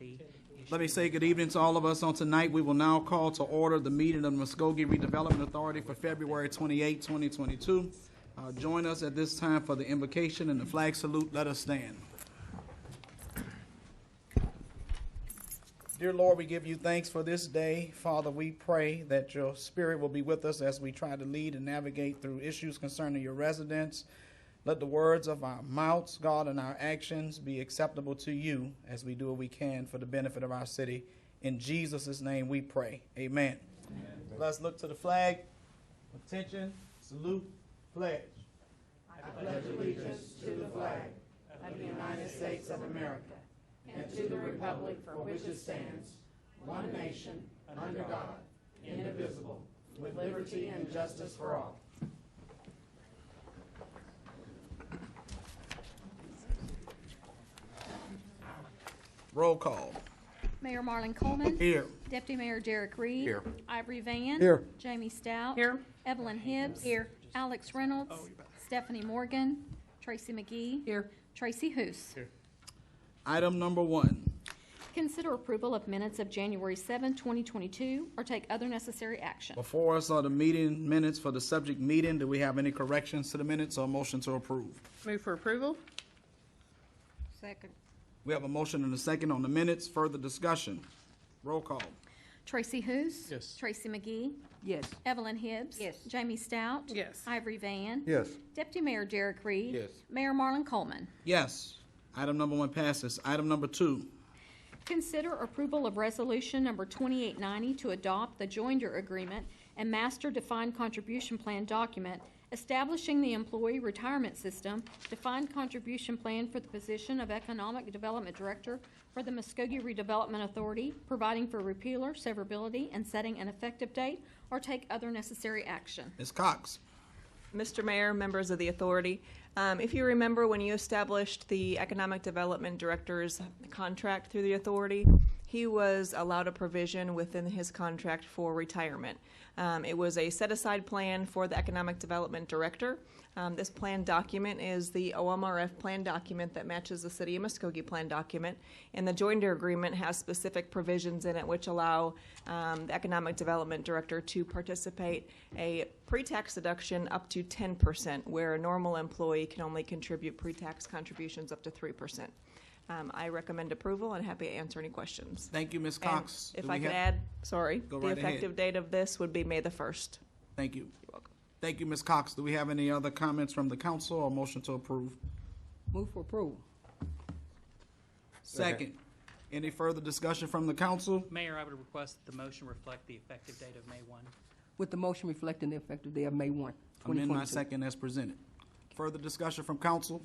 authority. Let me say good evening to all of us on tonight. We will now call to order the meeting of the Muskogee Redevelopment Authority for February 28, 2022. Join us at this time for the invocation and the flag salute. Let us stand. Dear Lord, we give you thanks for this day. Father, we pray that your spirit will be with us as we try to lead and navigate through issues concerning your residents. Let the words of our mouths, God, and our actions be acceptable to you as we do what we can for the benefit of our city. In Jesus' name we pray. Amen. Amen. Let's look to the flag. Attention, salute, pledge. I pledge allegiance to the flag of the United States of America and to the republic for which it stands, one nation, under God, indivisible, with liberty and justice for all. Roll call. Mayor Marlon Coleman. Here. Deputy Mayor Derek Reed. Here. Ivory Van. Here. Jamie Stout. Here. Evelyn Hibbs. Here. Alex Reynolds. Stephanie Morgan. Tracy McGee. Here. Tracy Hoos. Here. Item number 1. Consider approval of minutes of January 7, 2022, or take other necessary action. Before us are the meeting minutes for the subject meeting. Do we have any corrections to the minutes or motion to approve? Move for approval. Second. We have a motion and a second on the minutes. Further discussion. Roll call. Tracy Hoos. Yes. Tracy McGee. Yes. Evelyn Hibbs. Yes. Jamie Stout. Yes. Ivory Van. Yes. Deputy Mayor Derek Reed. Yes. Mayor Marlon Coleman. Yes. Item number 1 passes. Item number 2. Consider approval of resolution number 2890 to adopt the joinder agreement and master defined contribution plan document establishing the employee retirement system defined contribution plan for the position of Economic Development Director for the Muskogee Redevelopment Authority, providing for repeal or severability and setting an effective date, or take other necessary action. Ms. Cox. Mr. Mayor, members of the authority, if you remember when you established the Economic Development Director's contract through the authority, he was allowed a provision within his contract for retirement. It was a set-aside plan for the Economic Development Director. This plan document is the OMRF plan document that matches the City of Muskogee plan document, and the joinder agreement has specific provisions in it which allow the Economic Development Director to participate a pre-tax deduction up to 10%, where a normal employee can only contribute pre-tax contributions up to 3%. I recommend approval and happy to answer any questions. Thank you, Ms. Cox. And if I could add, Go the right effective ahead. date of this would be May the 1st. Thank you. You're welcome. Thank you, Ms. Cox. Do we have any other comments from the council or motion to approve? Move for approval. Second. Any further discussion from the council? Mayor, I would request that the motion reflect the effective date of May 1. With the motion reflecting the effective day of May 1, Amend my 2022. second as presented. Further discussion from council?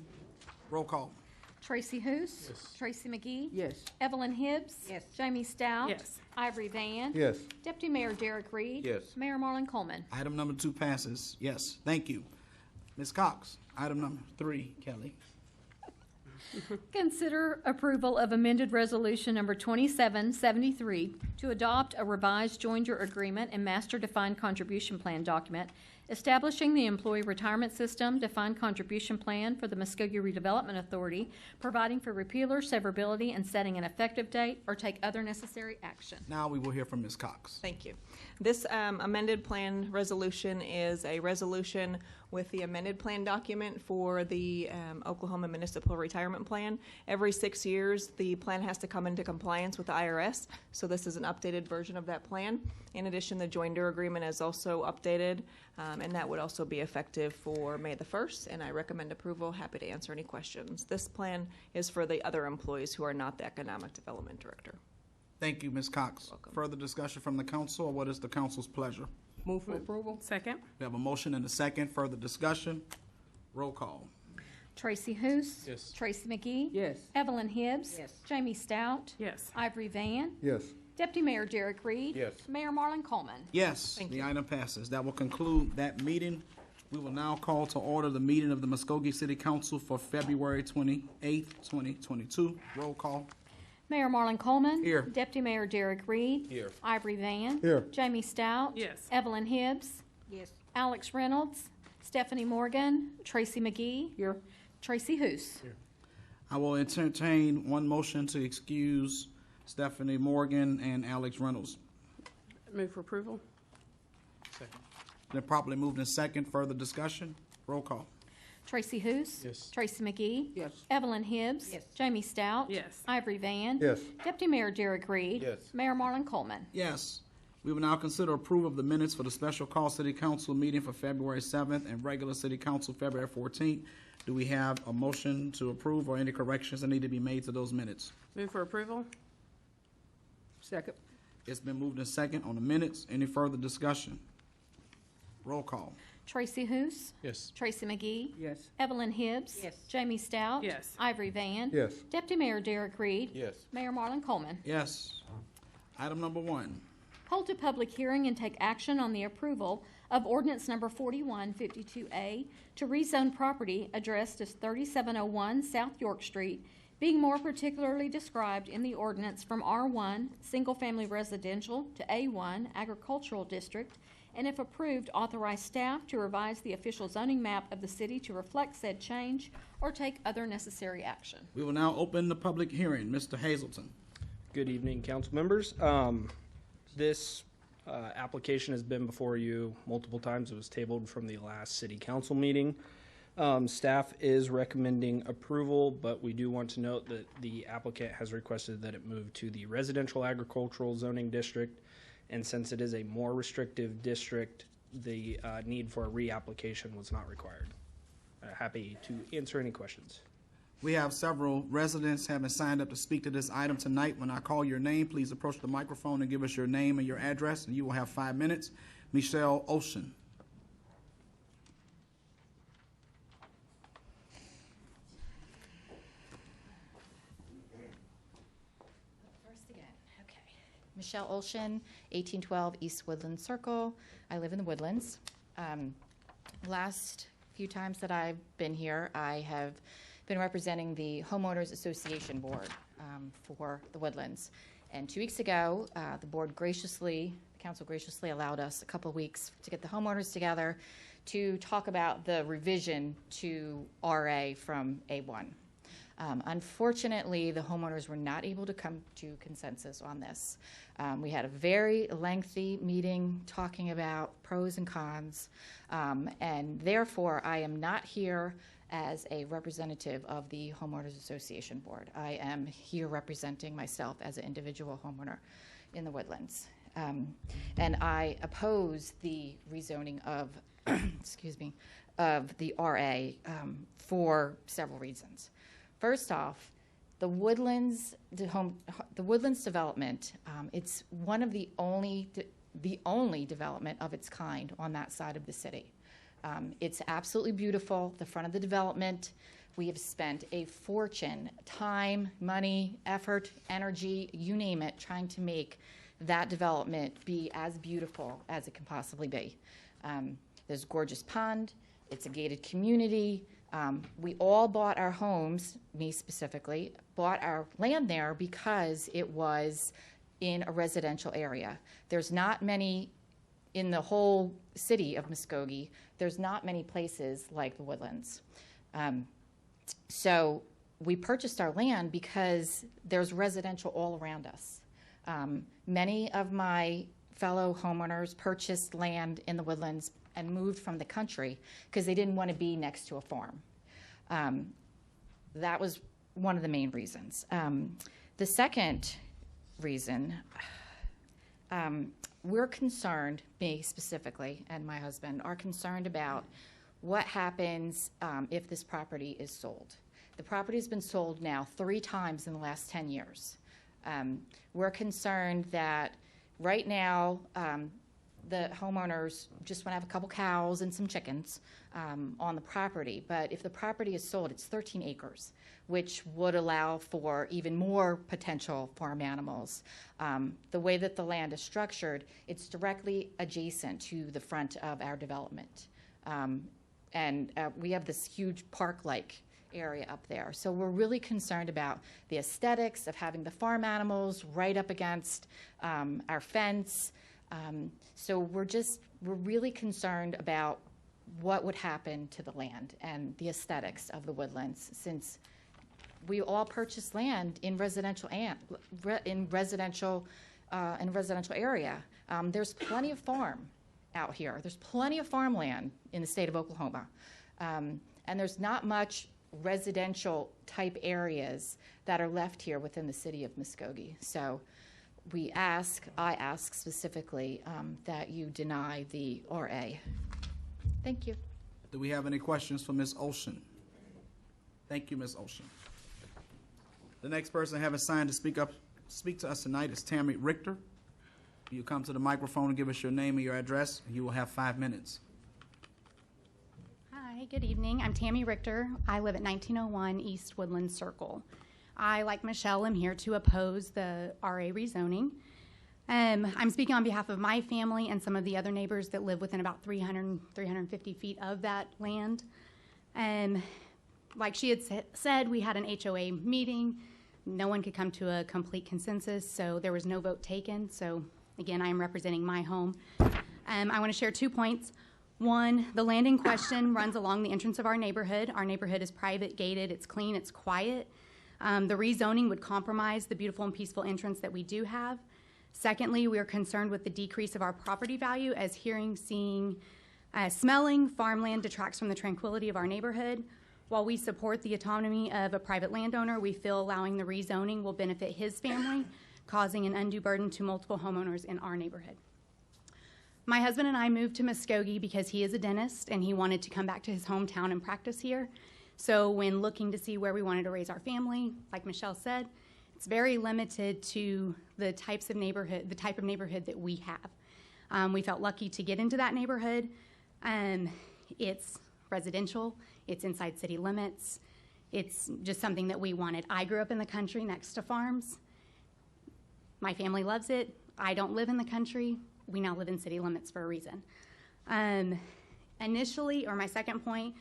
Roll call. Tracy Hoos. Yes. Tracy McGee. Yes. Evelyn Hibbs. Yes. Jamie Stout. Yes. Ivory Van. Yes. Deputy Mayor Derek Reed. Yes. Mayor Marlon Coleman. Item number 2 passes. Yes, thank you. Ms. Cox, item number 3, Kelly. Consider approval of amended resolution number 2773 to adopt a revised joinder agreement and master defined contribution plan document establishing the employee retirement system defined contribution plan for the Muskogee Redevelopment Authority, providing for repeal or severability and setting an effective date, or take other necessary action. Now we will hear from Ms. Cox. Thank you. This amended plan resolution is a resolution with the amended plan document for the Oklahoma Municipal Retirement Plan. Every 6 years, the plan has to come into compliance with the IRS, so this is an updated version of that plan. In addition, the joinder agreement is also updated, and that would also be effective for May the 1st, and I recommend approval. Happy to answer any questions. This plan is for the other employees who are not the Economic Development Director. Thank you, Ms. Cox. Welcome. Further discussion from the council, or what is the council's pleasure? Move for approval. Second. We have a motion and a second. Further discussion? Roll call. Tracy Hoos. Yes. Tracy McGee. Yes. Evelyn Hibbs. Yes. Jamie Stout. Yes. Ivory Van. Yes. Deputy Mayor Derek Reed. Yes. Mayor Marlon Coleman. Yes, Thank the you. item passes. That will conclude that meeting. We will now call to order the meeting of the Muskogee City Council for February 28th, 2022. Roll call. Mayor Marlon Coleman. Here. Deputy Mayor Derek Reed. Here. Ivory Van. Here. Jamie Stout. Yes. Evelyn Hibbs. Yes. Alex Reynolds. Stephanie Morgan. Tracy McGee. Here. Tracy Hoos. I will entertain one motion to excuse Stephanie Morgan, and Alex Reynolds. Move for approval. Second. Then properly moved in second. Further discussion? Roll call. Tracy Hous. Yes. Tracy McGee. Yes. Evelyn Hibbs. Yes. Jamie Stout. Yes. Ivory Van. Yes. Deputy Mayor Derek Reed. Yes. Mayor Marlon Coleman. Yes. We will now consider approval of the minutes for the special call city council meeting for February 7th and regular city council February 14th. Do we have a motion to approve or any corrections that need to be made to those minutes? Move for approval. Second. It's been moved in second on the minutes. Any further discussion? Roll call. Tracy Hous. Yes. Tracy McGee. Yes. Evelyn Hibbs. Yes. Jamie Stout. Yes. Ivory Van. Yes. Deputy Mayor Derek Reed. Yes. Mayor Marlon Coleman. Yes. Item number 1. Hold a public hearing and take action on the approval of ordinance number 4152A to rezone property addressed as 3701 South York Street, being more particularly described in the ordinance from R1, Single Family Residential, to A1, Agricultural District, and if approved, authorize staff to revise the official zoning map of the city to reflect said change or take other necessary action. We will now open the public hearing. Mr. Hazelton. Good evening, council members. This application has been before you multiple times. It was tabled from the last city council meeting. Staff is recommending approval, but we do want to note that the applicant has requested that it move to the residential agricultural zoning district. And since it is a more restrictive district, the need for a reapplication was not required. Happy to answer any questions. We have several residents having signed up to speak to this item tonight. When I call your name, please approach the microphone and give us your name and your address, and you will have 5 minutes. Michelle Ocean. First again, okay. Michelle Olshan, 1812 East Woodland Circle. I live in the Woodlands. Last few times that I've been here, I have been representing the Homeowners Association Board for the Woodlands. And 2 weeks ago, the council graciously allowed us a couple of weeks to get the homeowners together to talk about the revision to RA from A1. Unfortunately, the homeowners were not able to come to consensus on this. We had a very lengthy meeting talking about pros and cons, and therefore I am not here as a representative of the Homeowners Association Board. I am here representing myself as an individual homeowner in the Woodlands. And I oppose the rezoning of, excuse me, of the RA for several reasons. First off, the Woodlands development, it's one of the only development of its kind on that side of the city. It's absolutely beautiful, the front of the development. We have spent a fortune, time, money, effort, energy, you name it, trying to make that development be as beautiful as it can possibly be. There's a gorgeous pond, it's a gated community. We all bought our homes, me specifically, bought our land there because it was in a residential area. There's not many in the whole city of Muskogee. There's not many places like the Woodlands. So we purchased our land because there's residential all around us. Many of my fellow homeowners purchased land in the Woodlands and moved from the country because they didn't want to be next to a farm. That was one of the main reasons. The second reason, we're concerned, me specifically and my husband, are concerned about what happens if this property is sold. The property has been sold now 3 times in the last 10 years. We're concerned that right now the homeowners just want to have a couple cows and some chickens on the property. But if the property is sold, it's 13 acres, which would allow for even more potential farm animals. The way that the land is structured, it's directly adjacent to the front of our development. And we have this huge park-like area up there. So we're really concerned about the aesthetics of having the farm animals right up against our fence. So we're really concerned about what would happen to the land and the aesthetics of the Woodlands, since we all purchase land in residential area. There's plenty of farm out here. There's plenty of farmland in the state of Oklahoma. And there's not much residential type areas that are left here within the city of Muskogee. So I ask specifically that you deny the RA. Thank you. Do we have any questions for Ms. Olson? Thank you, Ms. Olson. The next person having signed to speak to us tonight is Tammy Richter. You come to the microphone and give us your name and your address. You will have 5 minutes. Hi, good evening. I'm Tammy Richter. I live at 1901 East Woodland Circle. I, like Michelle, am here to oppose the RA rezoning. I'm speaking on behalf of my family and some of the other neighbors that live within about 350 feet of that land. Like she had said, we had an HOA meeting. No one could come to a complete consensus, so there was no vote taken. So again, I am representing my home. I want to share 2 points. One, the land in question runs along the entrance of our neighborhood. Our neighborhood is private, gated, it's clean, it's quiet. The rezoning would compromise the beautiful and peaceful entrance that we do have. Secondly, we are concerned with the decrease of our property value as hearing, seeing, smelling farmland detracts from the tranquility of our neighborhood. While we support the autonomy of a private landowner, we feel allowing the rezoning will benefit his family, causing an undue burden to multiple homeowners in our neighborhood. My husband and I moved to Muskogee because he is a dentist and he wanted to come back to his hometown and practice here. So when looking to see where we wanted to raise our family, like Michelle said, it's very limited to the type of neighborhood that we have. We felt lucky to get into that neighborhood. It's residential, it's inside city limits. It's just something that we wanted. I grew up in the country next to farms. My family loves it. I don't live in the country. We now live in city limits for a reason. Initially, or my second point,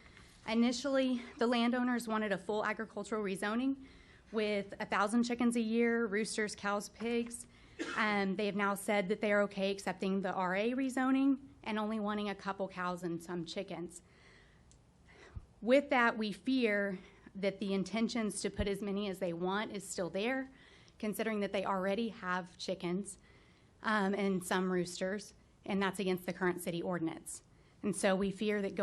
initially the landowners wanted a full agricultural rezoning with 1,000 chickens a year, roosters, cows, pigs. They have now said that they are okay accepting the RA rezoning and only wanting a couple cows and some chickens. With that, we fear that the intentions to put as many as they want is still there, considering that they already have chickens and some roosters, and that's against the current city ordinance. And so we fear that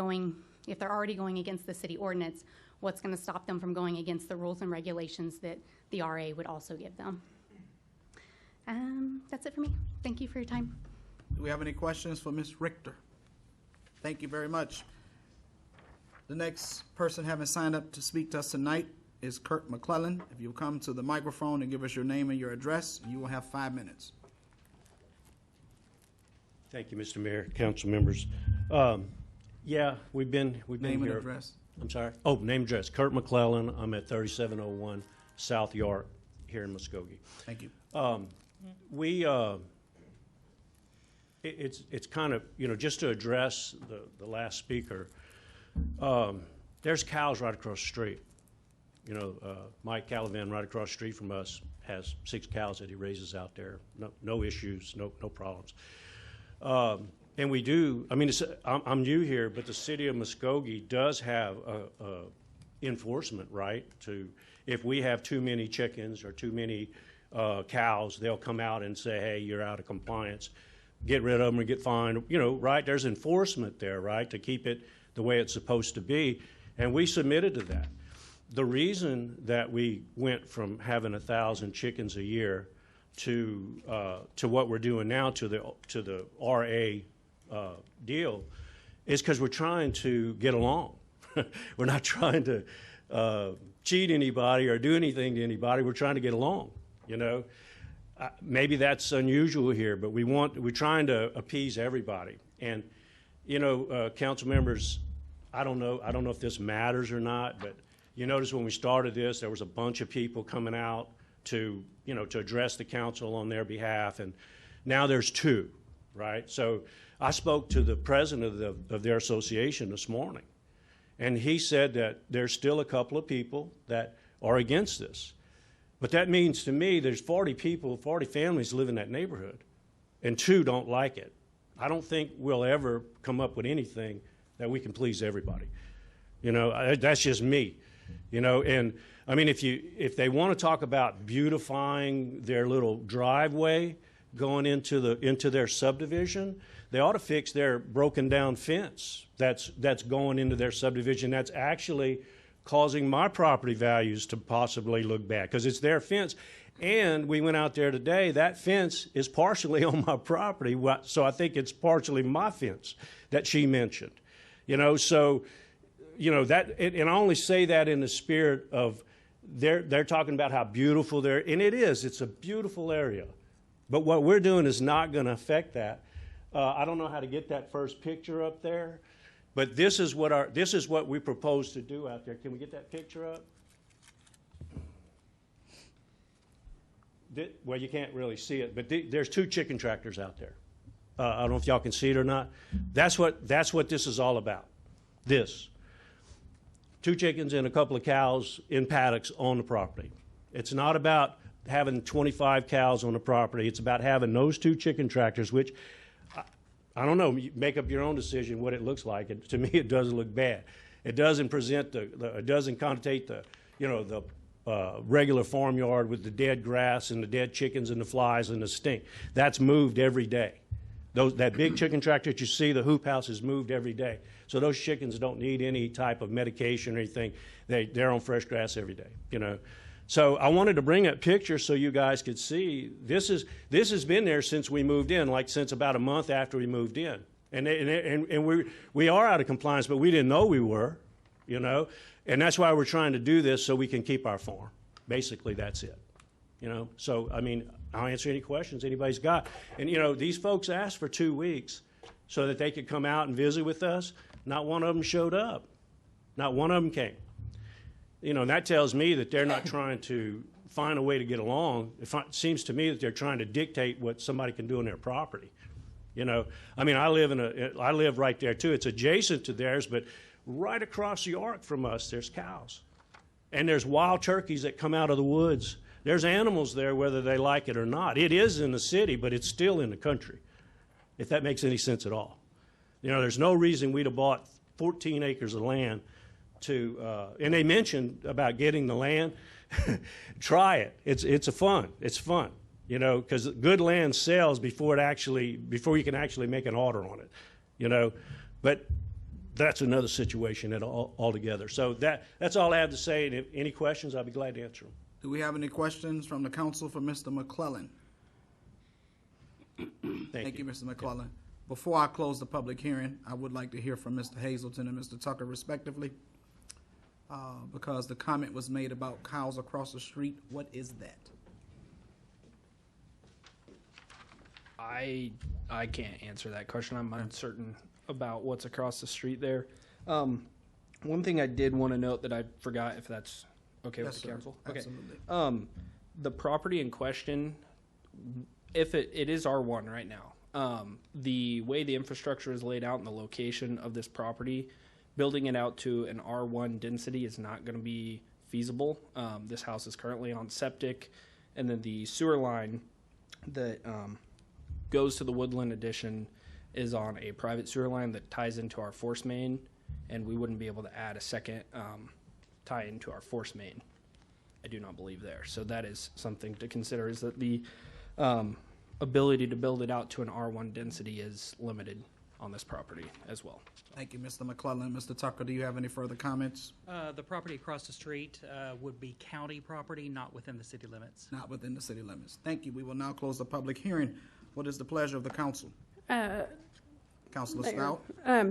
if they're already going against the city ordinance, what's going to stop them from going against the rules and regulations that the RA would also give them. That's it for me. Thank you for your time. Do we have any questions for Ms. Richter? Thank you very much. The next person having signed up to speak to us tonight is Kurt McClellan. If you'll come to the microphone and give us your name and your address, you will have 5 minutes. Thank you, Mr. Mayor, council members. Yeah, we've been Name here. and address. I'm sorry. Oh, name and address. Kurt McClellan. I'm at 3701 South York here in Muskogee. Thank you. It's kind of, just to address the last speaker. There's cows right across the street. Mike Calavan right across the street from us has 6 cows that he raises out there. No issues, no problems. And we do, I'm new here, but the city of Muskogee does have a enforcement right to, if we have too many chickens or too many cows, they'll come out and say, hey, you're out of compliance. Get rid of them or get fined, right? There's enforcement there, right, to keep it the way it's supposed to be. And we submitted to that. The reason that we went from having 1,000 chickens a year to what we're doing now, to the RA deal, is because we're trying to get along. We're not trying to cheat anybody or do anything to anybody. We're trying to get along. Maybe that's unusual here, but we're trying to appease everybody. And council members, I don't know if this matters or not, but you notice when we started this, there was a bunch of people coming out to address the council on their behalf, and now there's 2, right? So I spoke to the president of their association this morning, and he said that there's still a couple of people that are against this. But that means to me there's 40 families live in that neighborhood, and 2 don't like it. I don't think we'll ever come up with anything that we can please everybody. That's just me. You know, and I mean, if they want to talk about beautifying their little driveway going into their subdivision, they ought to fix their broken down fence that's going into their subdivision. That's actually causing my property values to possibly look bad because it's their fence. And we went out there today, that fence is partially on my property, so I think it's partially my fence that she mentioned. You know, so, you know, and I only say that in the spirit of they're talking about how beautiful and it's a beautiful area. But what we're doing is not going to affect that. I don't know how to get that first picture up there, but this is what we propose to do out there. Can we get that picture up? Well, you can't really see it, but there's 2 chicken tractors out there. I don't know if y'all can see it or not. That's what this is all about. This. 2 chickens and a couple of cows in paddocks on the property. It's not about having 25 cows on the property. It's about having those 2 chicken tractors, which, I don't know, you make up your own decision what it looks like. To me, it doesn't look bad. It doesn't present it doesn't connotate the regular farmyard with the dead grass and the dead chickens and the flies and the stink. That's moved every day. That big chicken tractor that you see, the hoop house, is moved every day. So those chickens don't need any type of medication or anything. They're on fresh grass every day, you know. So I wanted to bring that picture so you guys could see this has been there since we moved in, like since about a month after we moved in. And we are out of compliance, but we didn't know we were, you know. And that's why we're trying to do this so we can keep our farm. Basically, that's it. You know, so, I mean, I'll answer any questions anybody's got. And, you know, these folks asked for 2 weeks so that they could come out and visit with us. Not one of them showed up. Not one of them came. You know, and that tells me that they're not trying to find a way to get along. It seems to me that they're trying to dictate what somebody can do on their property. You know, I mean, I live right there, too. It's adjacent to theirs, but right across the arc from us, there's cows. And there's wild turkeys that come out of the woods. There's animals there, whether they like it or not. It is in the city, but it's still in the country, if that makes any sense at all. You know, there's no reason we'd have bought 14 acres of land and they mentioned about getting the land. Try it. It's fun. It's fun, you know, because good land sells before you can actually make an order on it, you know. But that's another situation altogether. So that's all I have to say. And if any questions, I'll be glad to answer them. Do we have any questions from the council for Mr. McClellan? Thank you, Mr. McClellan. Before I close the public hearing, I would like to hear from Mr. Hazelton and Mr. Tucker respectively, because the comment was made about cows across the street. What is that? I can't answer that question. I'm uncertain about what's across the street there. One thing I did want to note that I forgot, if that's okay with the council. Absolutely. Okay. The property in question, if it is R1 right now, the way the infrastructure is laid out and the location of this property, building it out to an R1 density is not going to be feasible. This house is currently on septic, and then the sewer line that goes to the Woodland addition is on a private sewer line that ties into our force main, and we wouldn't be able to add a second tie into our force main. I do not believe there. So that is something to consider, is that the ability to build it out to an R1 density is limited on this property as well. Thank you, Mr. McClellan. Mr. Tucker, do you have any further comments? The property across the street would be county property, not within the city limits. Not within the city limits. Thank you. We will now close the public hearing. What is the pleasure of the council? Councilor Stout?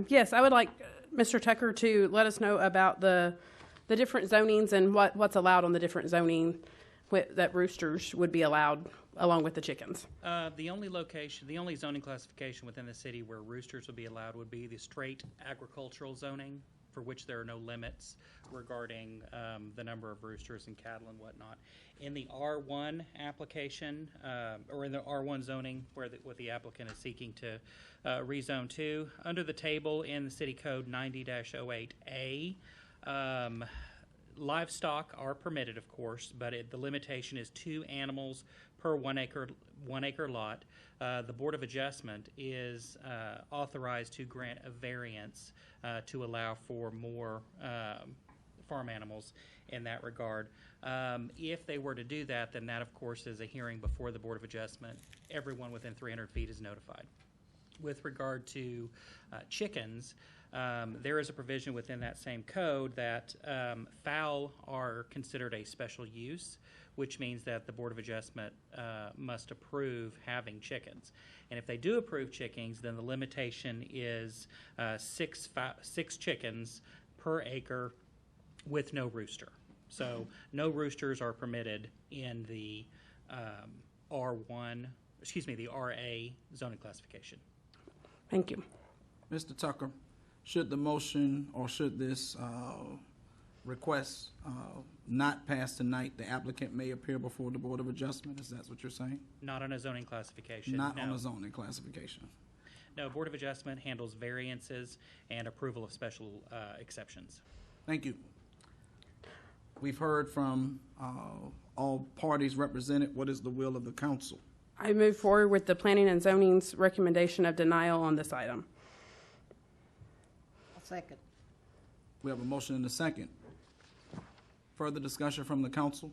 Yes, I would like Mr. Tucker to let us know about the different zonings and what's allowed on the different zoning that roosters would be allowed along with the chickens. The only zoning classification within the city where roosters would be allowed would be the straight agricultural zoning, for which there are no limits regarding the number of roosters and cattle and whatnot. In the R1 application, or in the R1 zoning, what the applicant is seeking to rezone to, under the table in the City Code 90-08A, livestock are permitted, of course, but the limitation is 2 animals per 1 acre lot. The Board of Adjustment is authorized to grant a variance to allow for more farm animals in that regard. If they were to do that, then that, of course, is a hearing before the Board of Adjustment. Everyone within 300 feet is notified. With regard to chickens, there is a provision within that same code that fowl are considered a special use, which means that the Board of Adjustment must approve having chickens. And if they do approve chickens, then the limitation is six chickens per acre with no rooster. So no roosters are permitted in the the RA zoning classification. Thank you. Mr. Tucker, should the motion or should this request not pass tonight, the applicant may appear before the Board of Adjustment? Is that what you're saying? Not on a zoning classification. Not on no. a zoning classification. No, Board of Adjustment handles variances and approval of special exceptions. Thank you. We've heard from all parties represented. What is the will of the council? I move forward with the Planning and Zoning's recommendation of denial on this item. I'll second. We have a motion and a second. Further discussion from the council?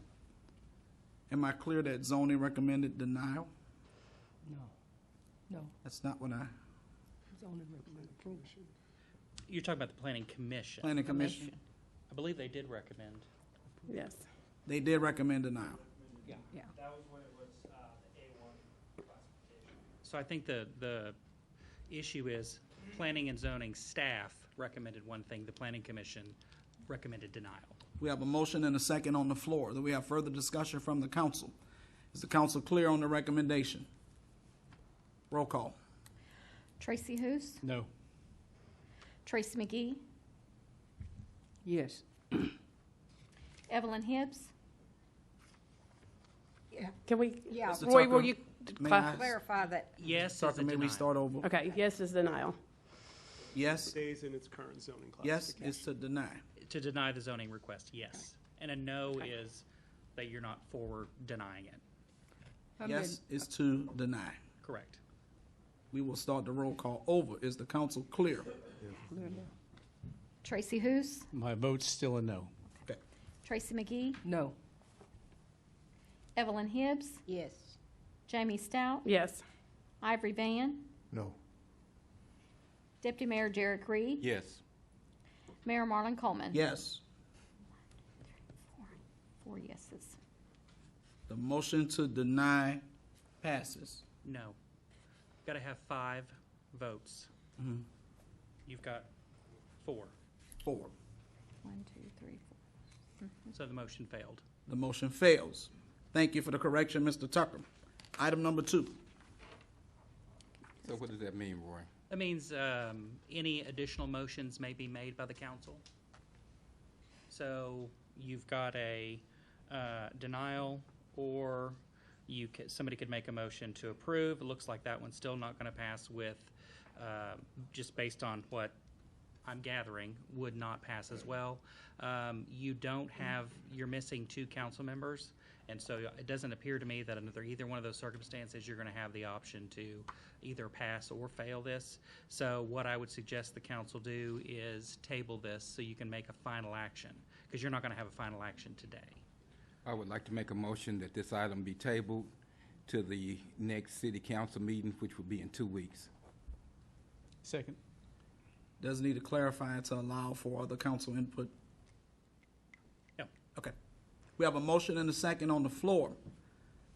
Am I clear that zoning recommended denial? No. That's not what I, Zoning recommended approval. You're talking about the Planning Commission. Planning Commission, I believe they did recommend. Yes. they did recommend denial. Yeah. Yeah. That was when it was the A1 classification. So I think the issue is Planning and Zoning staff recommended one thing, the Planning Commission recommended denial. We have a motion and a second on the floor. Do we have further discussion from the council? Is the council clear on the recommendation? Roll call. Tracy Hous, No. Tracy McGee, Yes. Evelyn Hibbs, Can we, Yeah. Mr. Roy, Tucker, will you, may I- Clarify that. Yes is Tucker, a may we denial. start over? okay, yes is denial. Yes? Stays in its current zoning Yes classification. is to deny. To deny the zoning request, yes. And a no is that you're not for denying it. Yes is to deny. Correct. We will start the roll call over. Is the council clear? Tracy Hous, My vote's still a no. Okay. Tracy McGee, No. Evelyn Hibbs, Yes. Jamie Stout, Yes. Ivory Van, No. Deputy Mayor Derek Reed, Yes. Mayor Marlon Coleman. Yes. 4 yeses. The motion to deny passes. No. Got to have 5 votes. Mhm. You've got 4, 4. 1, 2, 3, 4. so the motion failed. The motion fails. Thank you for the correction, Mr. Tucker. Item number 2. So what does that mean, Roy? That means any additional motions may be made by the council. So you've got a denial, or somebody could make a motion to approve. It looks like that one's still not going to pass with, just based on what I'm gathering, would not pass as well. You're missing 2 council members, and so it doesn't appear to me that under either one of those circumstances, you're going to have the option to either pass or fail this. So what I would suggest the council do is table this so you can make a final action, because you're not going to have a final action today. I would like to make a motion that this item be tabled to the next city council meeting, which will be in 2 weeks. Second. Does need to clarify to allow for other council input. No. Okay. We have a motion and a second on the floor.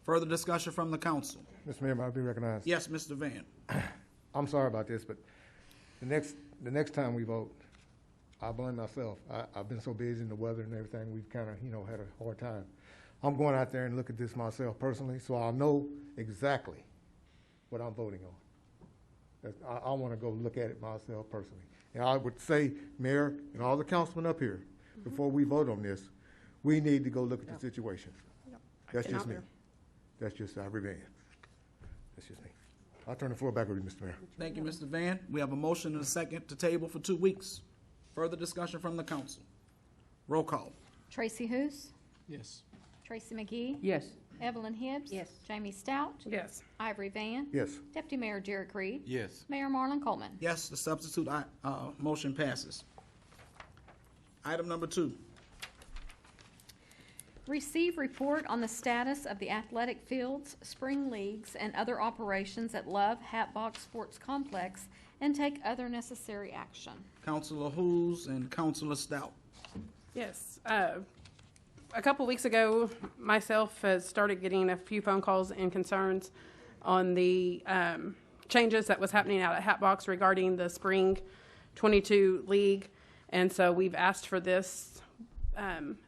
Further discussion from the council. Mr. Mayor, may I be recognized? Yes, Mr. Van. I'm sorry about this, but the next time we vote, I blame myself. I've been so busy in the weather and everything, we've kind of, had a hard time. I'm going out there and look at this myself personally, so I'll know exactly what I'm voting on. I want to go look at it myself personally. And I would say, Mayor and all the councilmen up here, before we vote on this, we need to go look at the situation. That's just me. That's just Ivory Van. That's just me. I'll turn the floor back over to you, Mr. Mayor. Thank you, Mr. Van. We have a motion and a second to table for 2 weeks. Further discussion from the council. Roll call. Tracy Hous, Yes. Tracy McGee, Yes. Evelyn Hibbs, Yes. Jamie Stout, Yes. Ivory Van, Yes. Deputy Mayor Derek Reed, Yes. Mayor Marlon Coleman. Yes, the substitute motion passes. Item number 2. Receive report on the status of the athletic fields, spring leagues, and other operations at Love Hatbox Sports Complex and take other necessary action. Councilor Hughes and Councilor Stout. Yes. A couple weeks ago, myself has started getting a few phone calls and concerns on the changes that was happening out at Hatbox regarding the spring 22 league. And so we've asked for this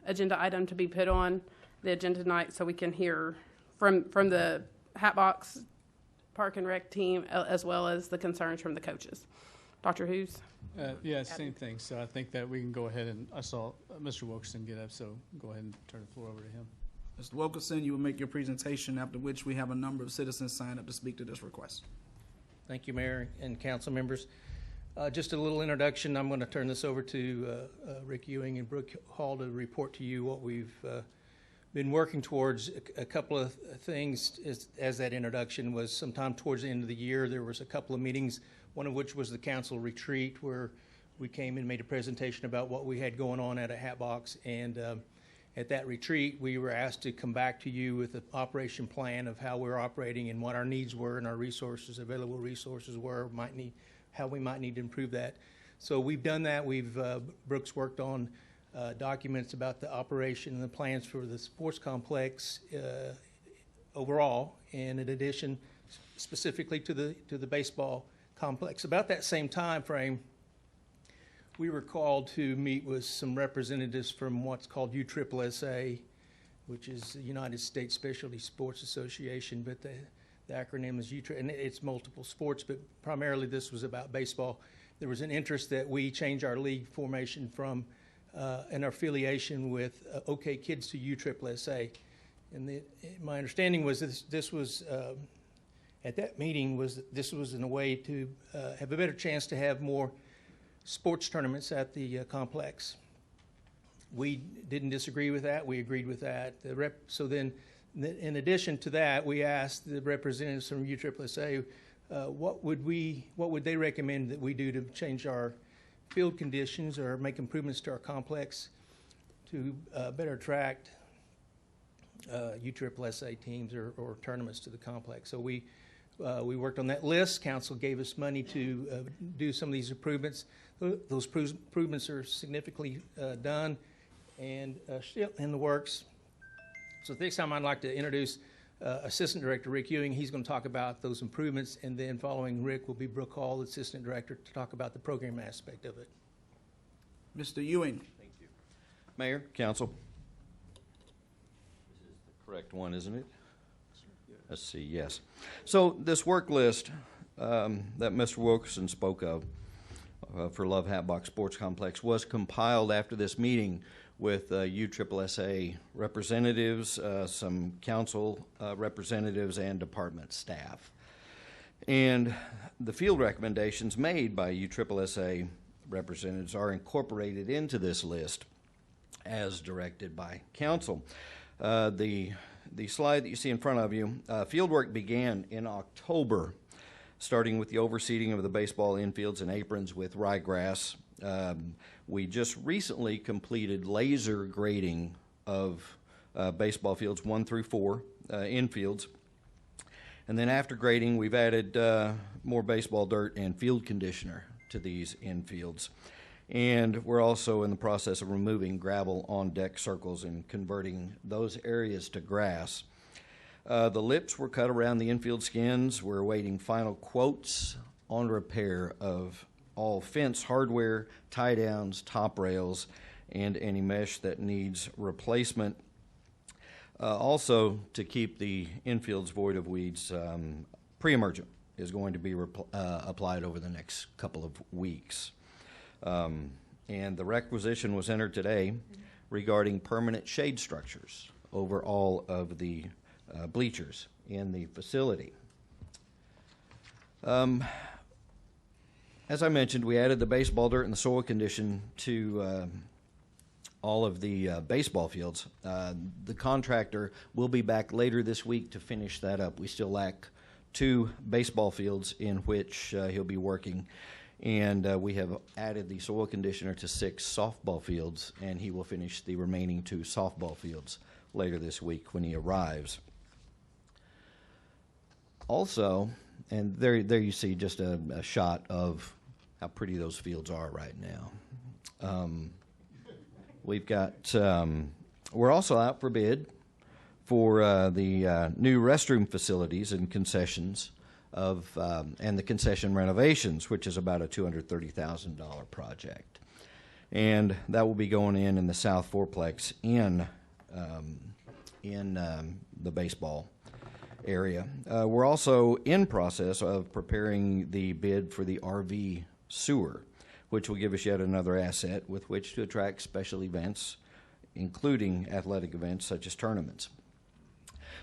agenda item to be put on the agenda tonight so we can hear from the Hatbox Park and Rec team as well as the concerns from the coaches. Dr. Hughes? Yeah, same thing. So I think that we can go ahead and, I saw Mr. Wilkerson get up, so go ahead and turn the floor over to him. Mr. Wilkerson, you will make your presentation, after which we have a number of citizens sign up to speak to this request. Thank you, Mayor and council members. Just a little introduction. I'm going to turn this over to Rick Ewing and Brooke Hall to report to you what we've been working towards. A couple of things as that introduction was sometime towards the end of the year. There was a couple of meetings, one of which was the council retreat where we came and made a presentation about what we had going on at a Hatbox. And at that retreat, we were asked to come back to you with an operation plan of how we're operating and what our needs were and our resources, available resources were, how we might need to improve that. So we've done that. Brooks worked on documents about the operation and the plans for the sports complex overall, and in addition, specifically to the baseball complex. About that same time frame, we were called to meet with some representatives from what's called USSSA, which is the United States Specialty Sports Association, but the acronym is UTRIP, and it's multiple sports, but primarily this was about baseball. There was an interest that we change our league formation from and our affiliation with OK Kids to USSSA. And my understanding was this was, at that meeting, this was in a way to have a better chance to have more sports tournaments at the complex. We didn't disagree with that. We agreed with that. So then, in addition to that, we asked the representatives from USSSA what would they recommend that we do to change our field conditions or make improvements to our complex to better attract USSSA teams or tournaments to the complex. So we worked on that list. Council gave us money to do some of these improvements. Those improvements are significantly done and still in the works. So next time I'd like to introduce Assistant Director Rick Ewing. He's going to talk about those improvements, and then following Rick will be Brooke Hall, the Assistant Director, to talk about the program aspect of it. Mr. Ewing. Thank you. Mayor, Council. This is the correct one, isn't it? Let's see, yes. So this work list that Mr. Wilkerson spoke of for Love Hatbox Sports Complex was compiled after this meeting with USSSA representatives, some council representatives, and department staff. And the field recommendations made by USSSA representatives are incorporated into this list as directed by council. The slide that you see in front of you, field work began in October, starting with the overseeding of the baseball infields and aprons with ryegrass. We just recently completed laser grading of baseball fields 1 through 4, infields. And then after grading, we've added more baseball dirt and field conditioner to these infields. And we're also in the process of removing gravel on deck circles and converting those areas to grass. The lips were cut around the infield skins. We're awaiting final quotes on repair of all fence hardware, tie downs, top rails, and any mesh that needs replacement. Also, to keep the infields void of weeds, pre-emergent is going to be applied over the next couple of weeks. And the requisition was entered today regarding permanent shade structures over all of the bleachers in the facility. As I mentioned, we added the baseball dirt and the soil condition to all of the baseball fields. The contractor will be back later this week to finish that up. We still lack 2 baseball fields in which he'll be working. And we have added the soil conditioner to 6 softball fields, and he will finish the remaining 2 softball fields later this week when he arrives. Also, and there you see just a shot of how pretty those fields are right now. We've got, we're also out for bid for the new restroom facilities and concessions and the concession renovations, which is about a $230,000 project. And that will be going in the South Fourplex in the baseball area. We're also in process of preparing the bid for the RV sewer, which will give us yet another asset with which to attract special events, including athletic events such as tournaments.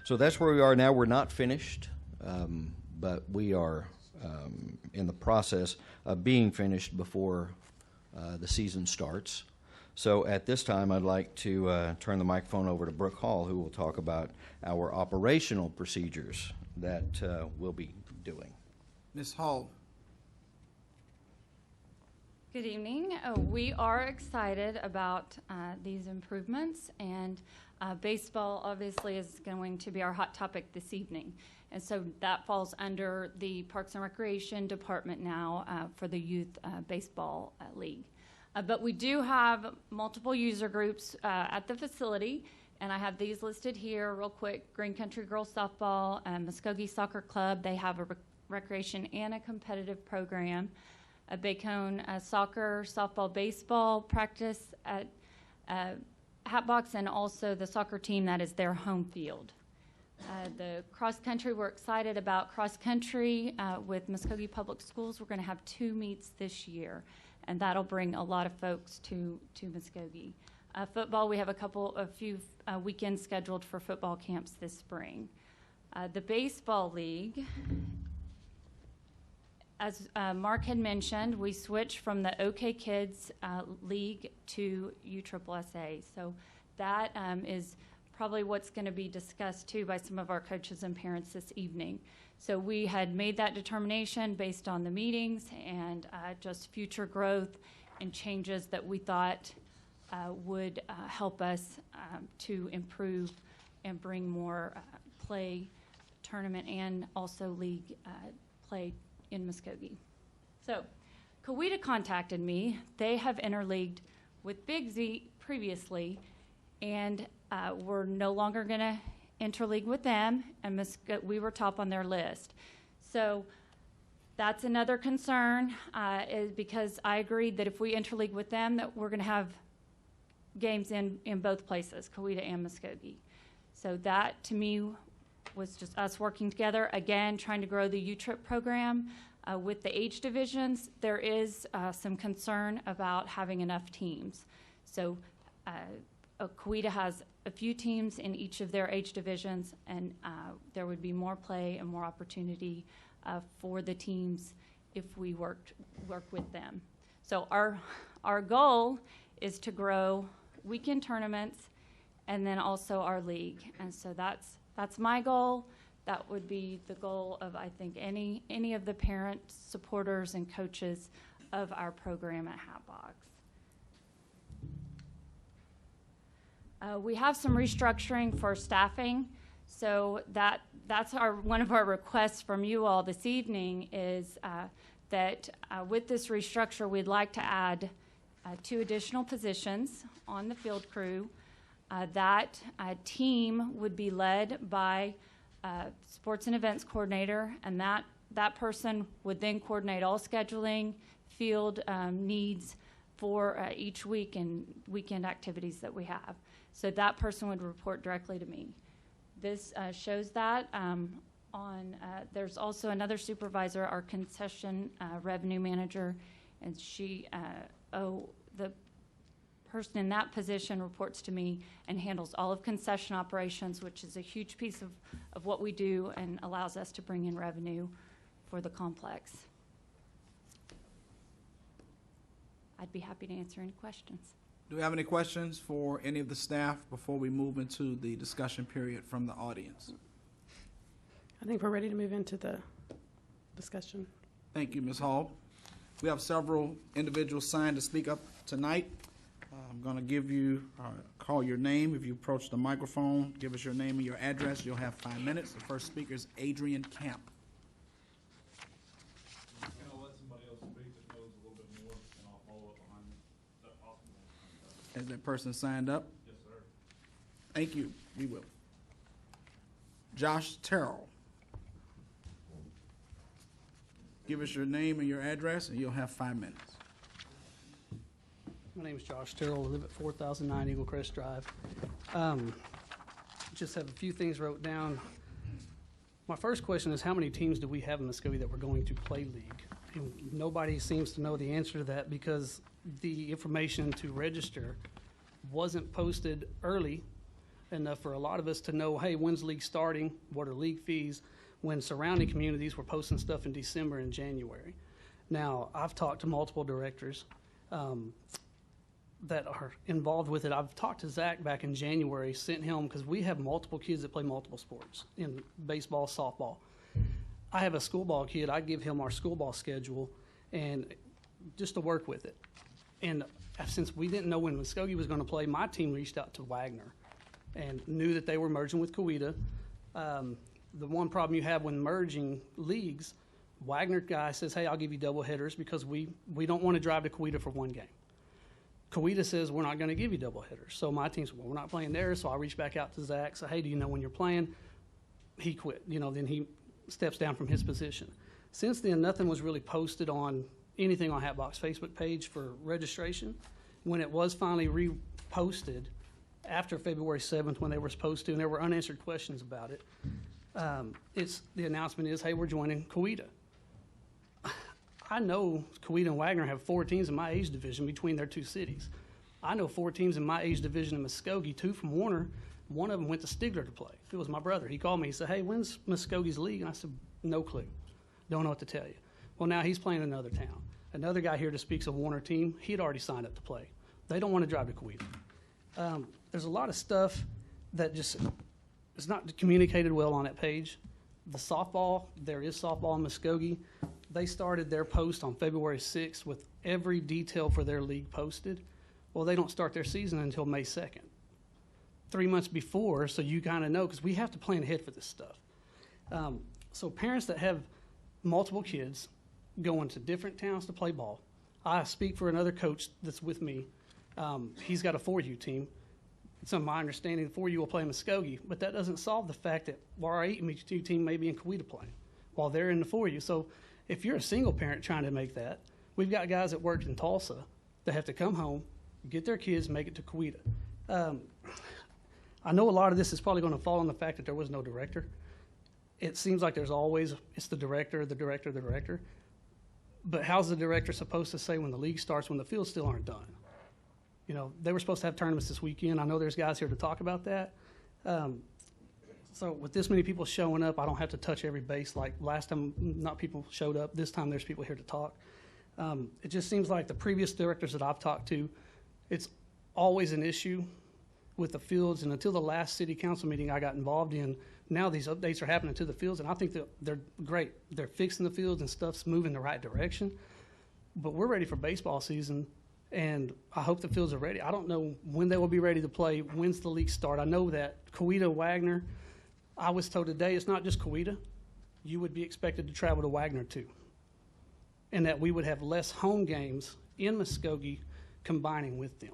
So that's where we are now. We're not finished, but we are in the process of being finished before the season starts. So at this time, I'd like to turn the microphone over to Brooke Hall, who will talk about our operational procedures that we'll be doing. Ms. Hall. Good evening. We are excited about these improvements, and baseball obviously is going to be our hot topic this evening. And so that falls under the Parks and Recreation Department now for the Youth Baseball League. But we do have multiple user groups at the facility, and I have these listed here real quick. Green Country Girls Softball, Muskogee Soccer Club, they have a recreation and a competitive program. Bacone soccer, softball, baseball practice at Hatbox, and also the soccer team that is their home field. The cross country, we're excited about cross country with Muskogee Public Schools. We're going to have 2 meets this year, and that'll bring a lot of folks to Muskogee. Football, we have a few weekends scheduled for football camps this spring. The baseball league, as Mark had mentioned, we switched from the OK Kids League to USSSA. So that is probably what's going to be discussed too by some of our coaches and parents this evening. So we had made that determination based on the meetings and just future growth and changes that we thought would help us to improve and bring more play, tournament, and also league play in Muskogee. So Coweta contacted me. They have interleagued with Big Z previously, and we're no longer going to interleague with them, and we were top on their list. So that's another concern, is because I agreed that if we interleague with them, that we're going to have games in both places, Coweta and Muskogee. So that, to me, was just us working together, again, trying to grow the U-Trip program. With the age divisions, there is some concern about having enough teams. So Coweta has a few teams in each of their age divisions, and there would be more play and more opportunity for the teams if we work with them. So our goal is to grow weekend tournaments and then also our league. And so that's my goal. That would be the goal of, I think, any of the parents, supporters, and coaches of our program at Hatbox. We have some restructuring for staffing, so that's one of our requests from you all this evening is that with this restructure, we'd like to add 2 additional positions on the field crew. That team would be led by sports and events coordinator, and that person would then coordinate all scheduling, field needs for each week and weekend activities that we have. So that person would report directly to me. This shows that there's also another supervisor, our concession revenue manager, and the person in that position reports to me and handles all of concession operations, which is a huge piece of what we do and allows us to bring in revenue for the complex. I'd be happy to answer any questions. Do we have any questions for any of the staff before we move into the discussion period from the audience? I think we're ready to move into the discussion. Thank you, Ms. Hall. We have several individuals signed to speak up tonight. I'm going to give you, call your name. If you approach the microphone, give us your name and your address. You'll have 5 minutes. The first speaker is Adrian Camp. Can I let somebody else speak that knows a little bit more, and I'll follow up behind them? Is that possible? Has that person signed up? Yes, sir. Thank you. We will. Josh Terrell. Give us your name and your address, and you'll have 5 minutes. My name is Josh Terrell. I live at 4009 Eagle Crest Drive. Just have a few things wrote down. My first question is, how many teams do we have in Muskogee that we're going to play league? And nobody seems to know the answer to that because the information to register wasn't posted early enough for a lot of us to know, hey, when's league starting? What are league fees? When surrounding communities were posting stuff in December and January. Now, I've talked to multiple directors that are involved with it. I've talked to Zach back in January, sent him, because we have multiple kids that play multiple sports, in baseball, softball. I have a school ball kid. I give him our school ball schedule and just to work with it. And since we didn't know when Muskogee was going to play, my team reached out to Wagner and knew that they were merging with Coweta. The one problem you have when merging leagues, Wagner guy says, hey, I'll give you double headers because we don't want to drive to Coweta for one game. Coweta says, we're not going to give you double headers. So my team said, well, we're not playing there. So I reached back out to Zach, say, hey, do you know when you're playing? He quit. Then he steps down from his position. Since then, nothing was really posted on anything on Hatbox Facebook page for registration. When it was finally reposted after February 7th when they were supposed to, and there were unanswered questions about it, the announcement is, hey, we're joining Coweta. I know Coweta and Wagner have 4 teams in my age division between their 2 cities. I know 4 teams in my age division in Muskogee, 2 from Warner. One of them went to Stigler to play. It was my brother. He called me. He said, hey, when's Muskogee's league? And I said, no clue. Don't know what to tell you. Well, now he's playing another town. Another guy here that speaks of Warner team, he had already signed up to play. They don't want to drive to Coweta. There's a lot of stuff that just is not communicated well on that page. The softball, there is softball in Muskogee. They started their post on February 6th with every detail for their league posted. Well, they don't start their season until May 2nd. 3 months before, so you kind of know, because we have to plan ahead for this stuff. So parents that have multiple kids going to different towns to play ball. I speak for another coach that's with me. He's got a 4U team. It's my understanding the 4U will play in Muskogee, but that doesn't solve the fact that our 8U team may be in Coweta playing while they're in the 4U. So if you're a single parent trying to make that, we've got guys that work in Tulsa that have to come home, get their kids, make it to Coweta. I know a lot of this is probably going to fall on the fact that there was no director. It seems like there's always, it's the director, the director, the director. But how's the director supposed to say when the league starts when the fields still aren't done? They were supposed to have tournaments this weekend. I know there's guys here to talk about that. So with this many people showing up, I don't have to touch every base like last time. Not people showed up. This time there's people here to talk. It just seems like the previous directors that I've talked to, it's always an issue with the fields. And until the last city council meeting I got involved in, now these updates are happening to the fields, and I think that they're great. They're fixing the fields and stuff's moving the right direction. But we're ready for baseball season, and I hope the fields are ready. I don't know when they will be ready to play. When's the league start? I know that Coweta, Wagner, I was told today it's not just Coweta. You would be expected to travel to Wagner too, and that we would have less home games in Muskogee combining with them.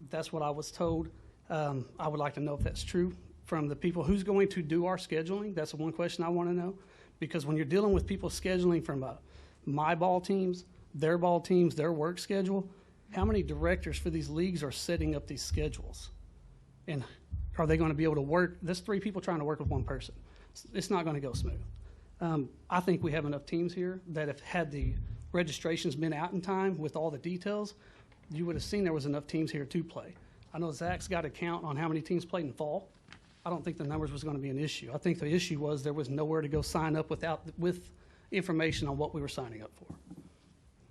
That's what I was told. I would like to know if that's true from the people who's going to do our scheduling. That's the one question I want to know, because when you're dealing with people scheduling from my ball teams, their ball teams, their work schedule, how many directors for these leagues are setting up these schedules? And are they going to be able to work? There's 3 people trying to work with one person. It's not going to go smooth. I think we have enough teams here that if had the registrations been out in time with all the details, you would have seen there was enough teams here to play. I know Zach's got a count on how many teams played in fall. I don't think the numbers was going to be an issue. I think the issue was there was nowhere to go sign up with information on what we were signing up for.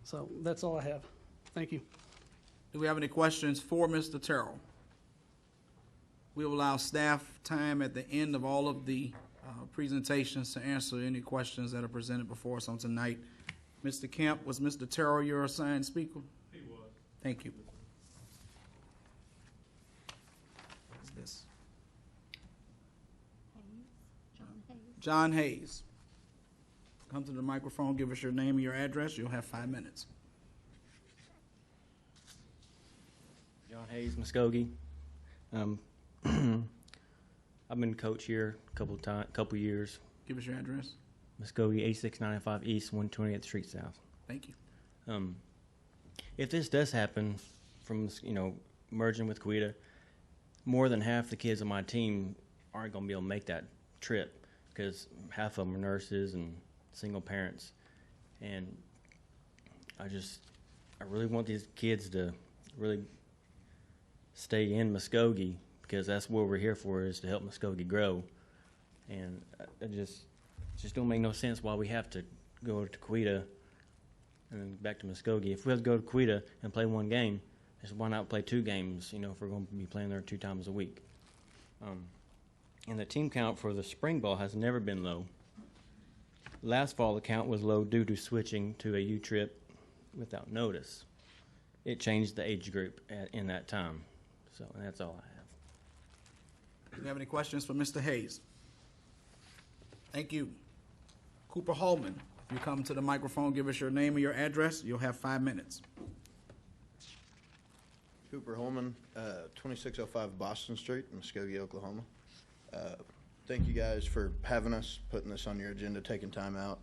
So that's all I have. Thank you. Do we have any questions for Mr. Terrell? We will allow staff time at the end of all of the presentations to answer any questions that are presented before us on tonight. Mr. Kemp, was Mr. Terrell your assigned speaker? He was. Thank you. John Hayes. Come to the microphone, give us your name and your address. You'll have 5 minutes. John Hayes, Muskogee. I've been coach here a couple years. Give us your address. Muskogee, 8695 East, 128th Street South. Thank you. If this does happen, from merging with Quita, more than half the kids on my team aren't going to be able to make that trip because half of them are nurses and single parents, and I really want these kids to really stay in Muskogee because that's what we're here for, is to help Muskogee grow. And it just don't make no sense why we have to go to Quita and then back to Muskogee. If we have to go to Quita and play one game, why not play 2 games, if we're going to be playing there 2 times a week. And the team count for the spring ball has never been low. Last fall, the count was low due to switching to a U-trip without notice. It changed the age group in that time. So that's all I have. Do you have any questions for Mr. Hayes? Thank you. Cooper Hallman, if you come to the microphone, give us your name and your address. You'll have 5 minutes. Cooper Holman, 2605 Boston Street, Muskogee, Oklahoma. Thank you guys for having us, putting this on your agenda, taking time out.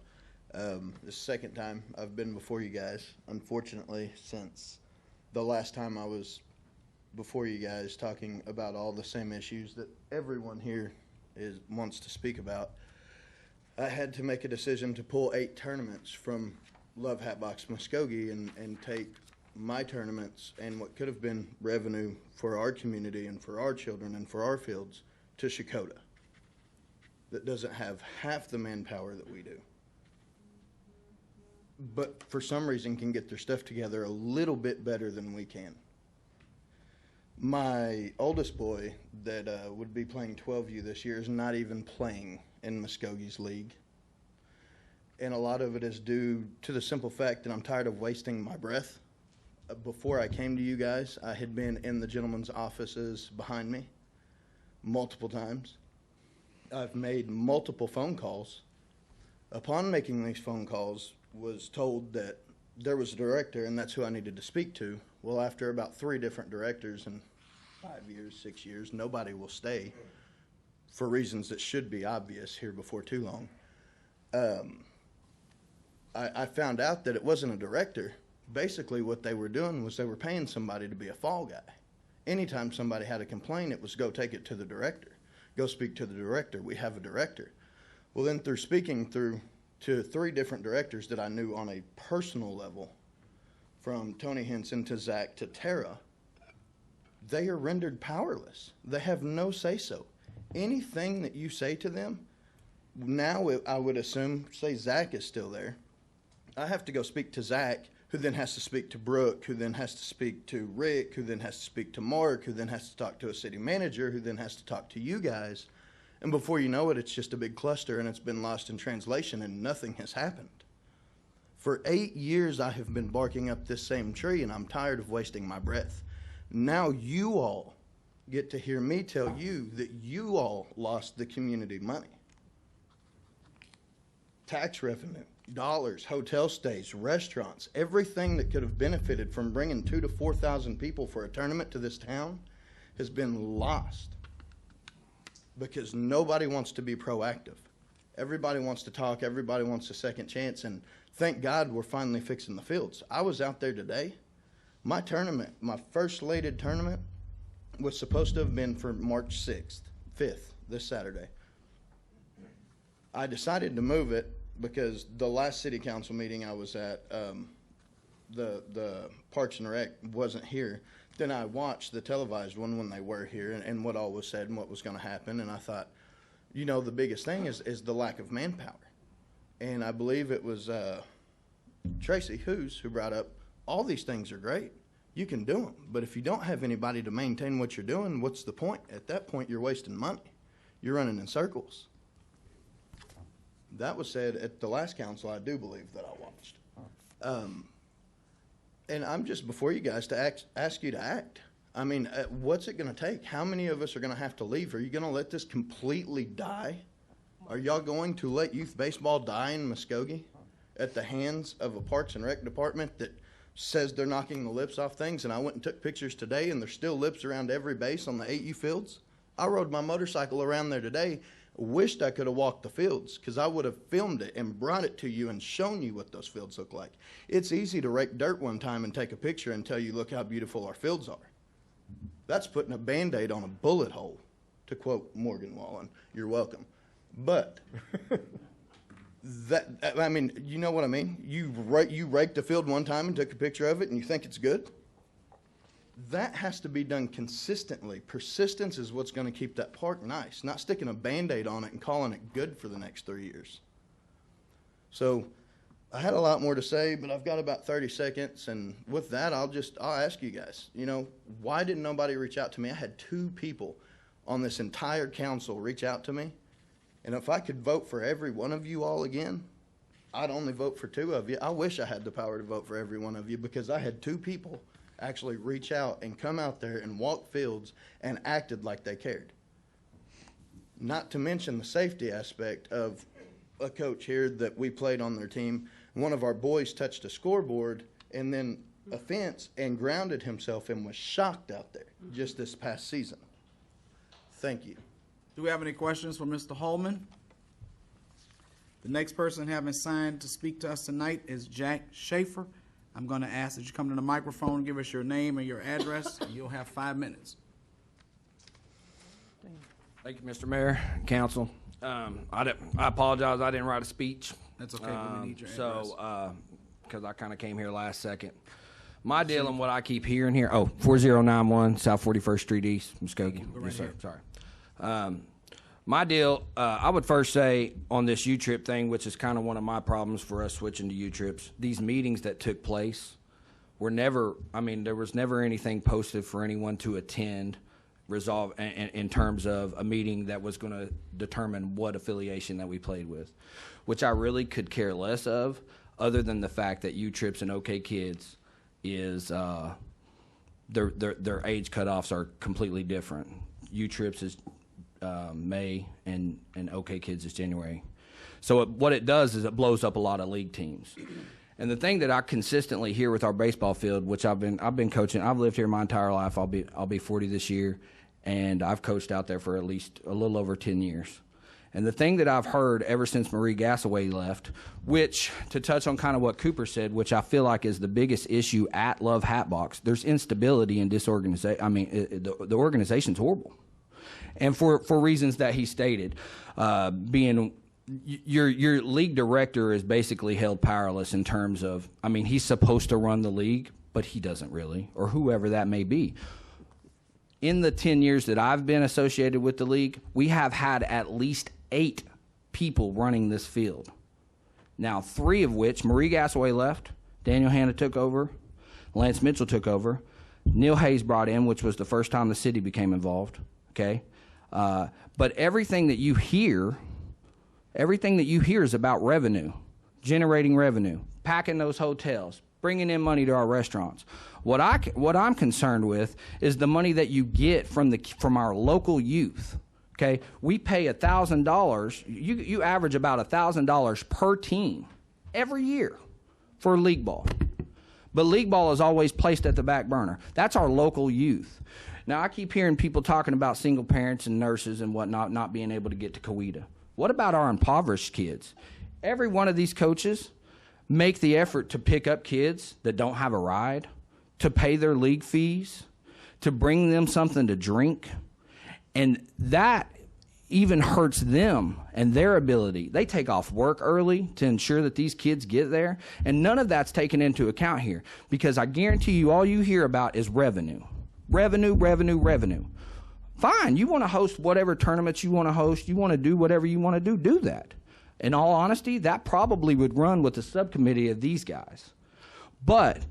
This is the second time I've been before you guys, unfortunately, since the last time I was before you guys talking about all the same issues that everyone here wants to speak about. I had to make a decision to pull 8 tournaments from Love Hatbox Muskogee and take my tournaments and what could have been revenue for our community and for our children and for our fields to Shakota that doesn't have half the manpower that we do, but for some reason can get their stuff together a little bit better than we can. My oldest boy that would be playing 12U this year is not even playing in Muskogee's league. And a lot of it is due to the simple fact that I'm tired of wasting my breath. Before I came to you guys, I had been in the gentleman's offices behind me multiple times. I've made multiple phone calls. Upon making these phone calls, was told that there was a director and that's who I needed to speak to. Well, after about 3 different directors in 5 years, 6 years, nobody will stay for reasons that should be obvious here before too long. I found out that it wasn't a director. Basically what they were doing was they were paying somebody to be a fall guy. Anytime somebody had a complaint, it was go take it to the director. Go speak to the director. We have a director. Well, then through speaking to 3 different directors that I knew on a personal level, from Tony Henson to Zach to Tara, they are rendered powerless. They have no say-so. Anything that you say to them, now I would assume, say Zach is still there, I have to go speak to Zach, who then has to speak to Brooke, who then has to speak to Rick, who then has to speak to Mark, who then has to talk to a city manager, who then has to talk to you guys. And before you know it, it's just a big cluster and it's been lost in translation and nothing has happened. For 8 years, I have been barking up this same tree and I'm tired of wasting my breath. Now you all get to hear me tell you that you all lost the community money. Tax revenue, dollars, hotel stays, restaurants, everything that could have benefited from bringing 2,000 to 4,000 people for a tournament to this town has been lost because nobody wants to be proactive. Everybody wants to talk. Everybody wants a second chance. And thank God we're finally fixing the fields. I was out there today. My tournament, my first slated tournament, was supposed to have been for March 5th, this Saturday. I decided to move it because the last city council meeting I was at, the Parks and Rec wasn't here. Then I watched the televised one when they were here and what all was said and what was going to happen. And I thought, you know, the biggest thing is the lack of manpower. And I believe it was Tracy who brought up, all these things are great. You can do them. But if you don't have anybody to maintain what you're doing, what's the point? At that point, you're wasting money. You're running in circles. That was said at the last council, I do believe, that I watched. And I'm just before you guys to ask you to act. I mean, what's it going to take? How many of us are going to have to leave? Are you going to let this completely die Are y'all going to let youth baseball die in Muskogee at the hands of a Parks and Rec department that says they're knocking the lips off things? And I went and took pictures today, and there's still lips around every base on the 8U fields. I rode my motorcycle around there today. Wished I could have walked the fields, because I would have filmed it and brought it to you and shown you what those fields look like. It's easy to rake dirt one time and take a picture and tell you, look how beautiful our fields are. That's putting a Band-Aid on a bullet hole, to quote Morgan Wallen. You're welcome. But I mean, you know what I mean? You raked a field one time and took a picture of it and you think it's good? That has to be done consistently. Persistence is what's going to keep that park nice, not sticking a Band-Aid on it and calling it good for the next 3 years. So I had a lot more to say, but I've got about 30 seconds. And with that, I'll ask you guys, why didn't nobody reach out to me? I had 2 people on this entire council reach out to me. And if I could vote for every one of you all again, I'd only vote for 2 of you. I wish I had the power to vote for every one of you, because I had 2 people actually reach out and come out there and walk fields and acted like they cared. Not to mention the safety aspect of a coach here that we played on their team. One of our boys touched a scoreboard and then a fence and grounded himself and was shocked out there just this past season. Thank you. Do we have any questions for Mr. Holman? The next person having signed to speak to us tonight is Jack Schaefer. I'm going to ask that you come to the microphone, give us your name and your address, and you'll have 5 minutes. Thank you, Mr. Mayor, Council. I apologize, I didn't write a speech. That's okay, but we need your address. So, because I kind of came here last second. My deal and what I keep hearing here, 4091 South 41st Street East, Muskogee. Yes, sir, sorry. My deal, I would first say on this U-Trip thing, which is kind of one of my problems for us switching to U-Trips, these meetings that took place were never, there was never anything posted for anyone to attend, resolve in terms of a meeting that was going to determine what affiliation that we played with, which I really could care less of, other than the fact that U-Trips and OK Kids is, their age cutoffs are completely different. U-Trips is May, and OK Kids is January. So what it does is it blows up a lot of league teams. And the thing that I consistently hear with our baseball field, which I've been coaching, I've lived here my entire life. I'll be 40 this year, and I've coached out there for at least a little over 10 years. And the thing that I've heard ever since Marie Gasaway left, which, to touch on kind of what Cooper said, which I feel like is the biggest issue at Love Hatbox, there's instability and disorganization. The organization's horrible. And for reasons that he stated, being your league director is basically held powerless in terms of, he's supposed to run the league, but he doesn't really, or whoever that may be. In the 10 years that I've been associated with the league, we have had at least 8 people running this field. Now, 3 of which, Marie Gasaway left, Daniel Hanna took over, Lance Mitchell took over, Neil Hayes brought in, which was the first time the city became involved, okay? But everything that you hear is about revenue, generating revenue, packing those hotels, bringing in money to our restaurants. What I'm concerned with is the money that you get from our local youth. Okay, we pay $1,000. You average about $1,000 per team every year for league ball, but league ball is always placed at the back burner. That's our local youth. Now, I keep hearing people talking about single parents and nurses and whatnot not being able to get to Coweta. What about our impoverished kids? Every one of these coaches make the effort to pick up kids that don't have a ride, to pay their league fees, to bring them something to drink. And that even hurts them and their ability. They take off work early to ensure that these kids get there. And none of that's taken into account here, because I guarantee you all you hear about is revenue. Revenue, revenue, revenue. Fine, you want to host whatever tournaments you want to host, you want to do whatever you want to do that. In all honesty, that probably would run with the subcommittee of these guys. But,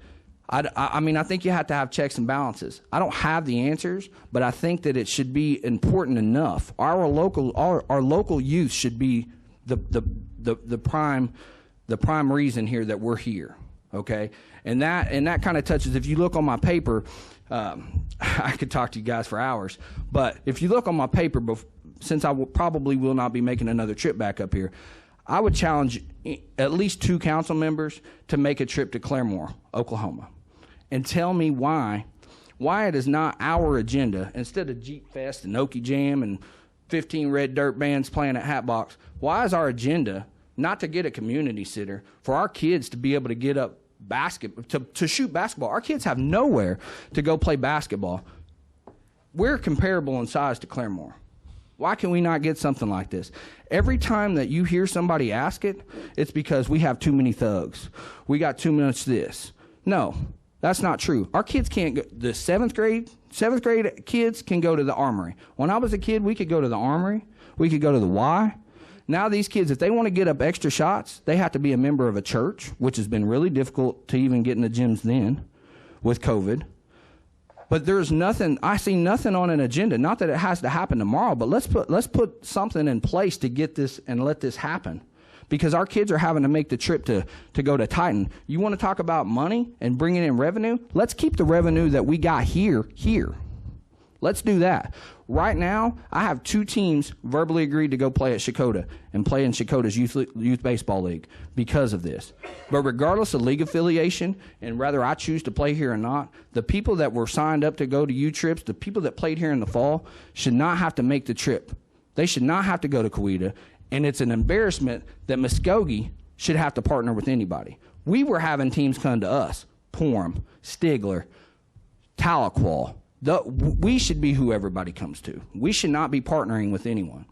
I think you have to have checks and balances. I don't have the answers, but I think that it should be important enough. Our local youth should be the prime reason here that we're here, okay? And that kind of touches, if you look on my paper, I could talk to you guys for hours, but if you look on my paper since I probably will not be making another trip back up here, I would challenge at least 2 council members to make a trip to Claremore, Oklahoma, and tell me why it is not our agenda, instead of Jeep Fest and Okie Jam and 15 red dirt bands playing at Hatbox, why is our agenda not to get a community center for our kids to be able to get up to shoot basketball? Our kids have nowhere to go play basketball. We're comparable in size to Claremore. Why can we not get something like this? Every time that you hear somebody ask it, it's because we have too many thugs. We got too much this. No, that's not true. Our kids can't go. The seventh grade kids can go to the Armory. When I was a kid, we could go to the Armory. We could go to the Y. Now these kids, if they want to get up extra shots, they have to be a member of a church, which has been really difficult to even get in the gyms then with COVID. But there's nothing, I see nothing on an agenda. Not that it has to happen tomorrow, but let's put something in place to get this and let this happen. Because our kids are having to make the trip to go to Titan. You want to talk about money and bringing in revenue? Let's keep the revenue that we got here. Let's do that. Right now, I have 2 teams verbally agreed to go play at Shakota and play in Shakota's youth baseball league because of this. But regardless of league affiliation, and whether I choose to play here or not, the people that were signed up to go to U-Trips, the people that played here in the fall, should not have to make the trip. They should not have to go to Coweta, and it's an embarrassment that Muskogee should have to partner with anybody. We were having teams come to us, Porham, Stigler, Tahlequah. We should be who everybody comes to. We should not be partnering with anyone.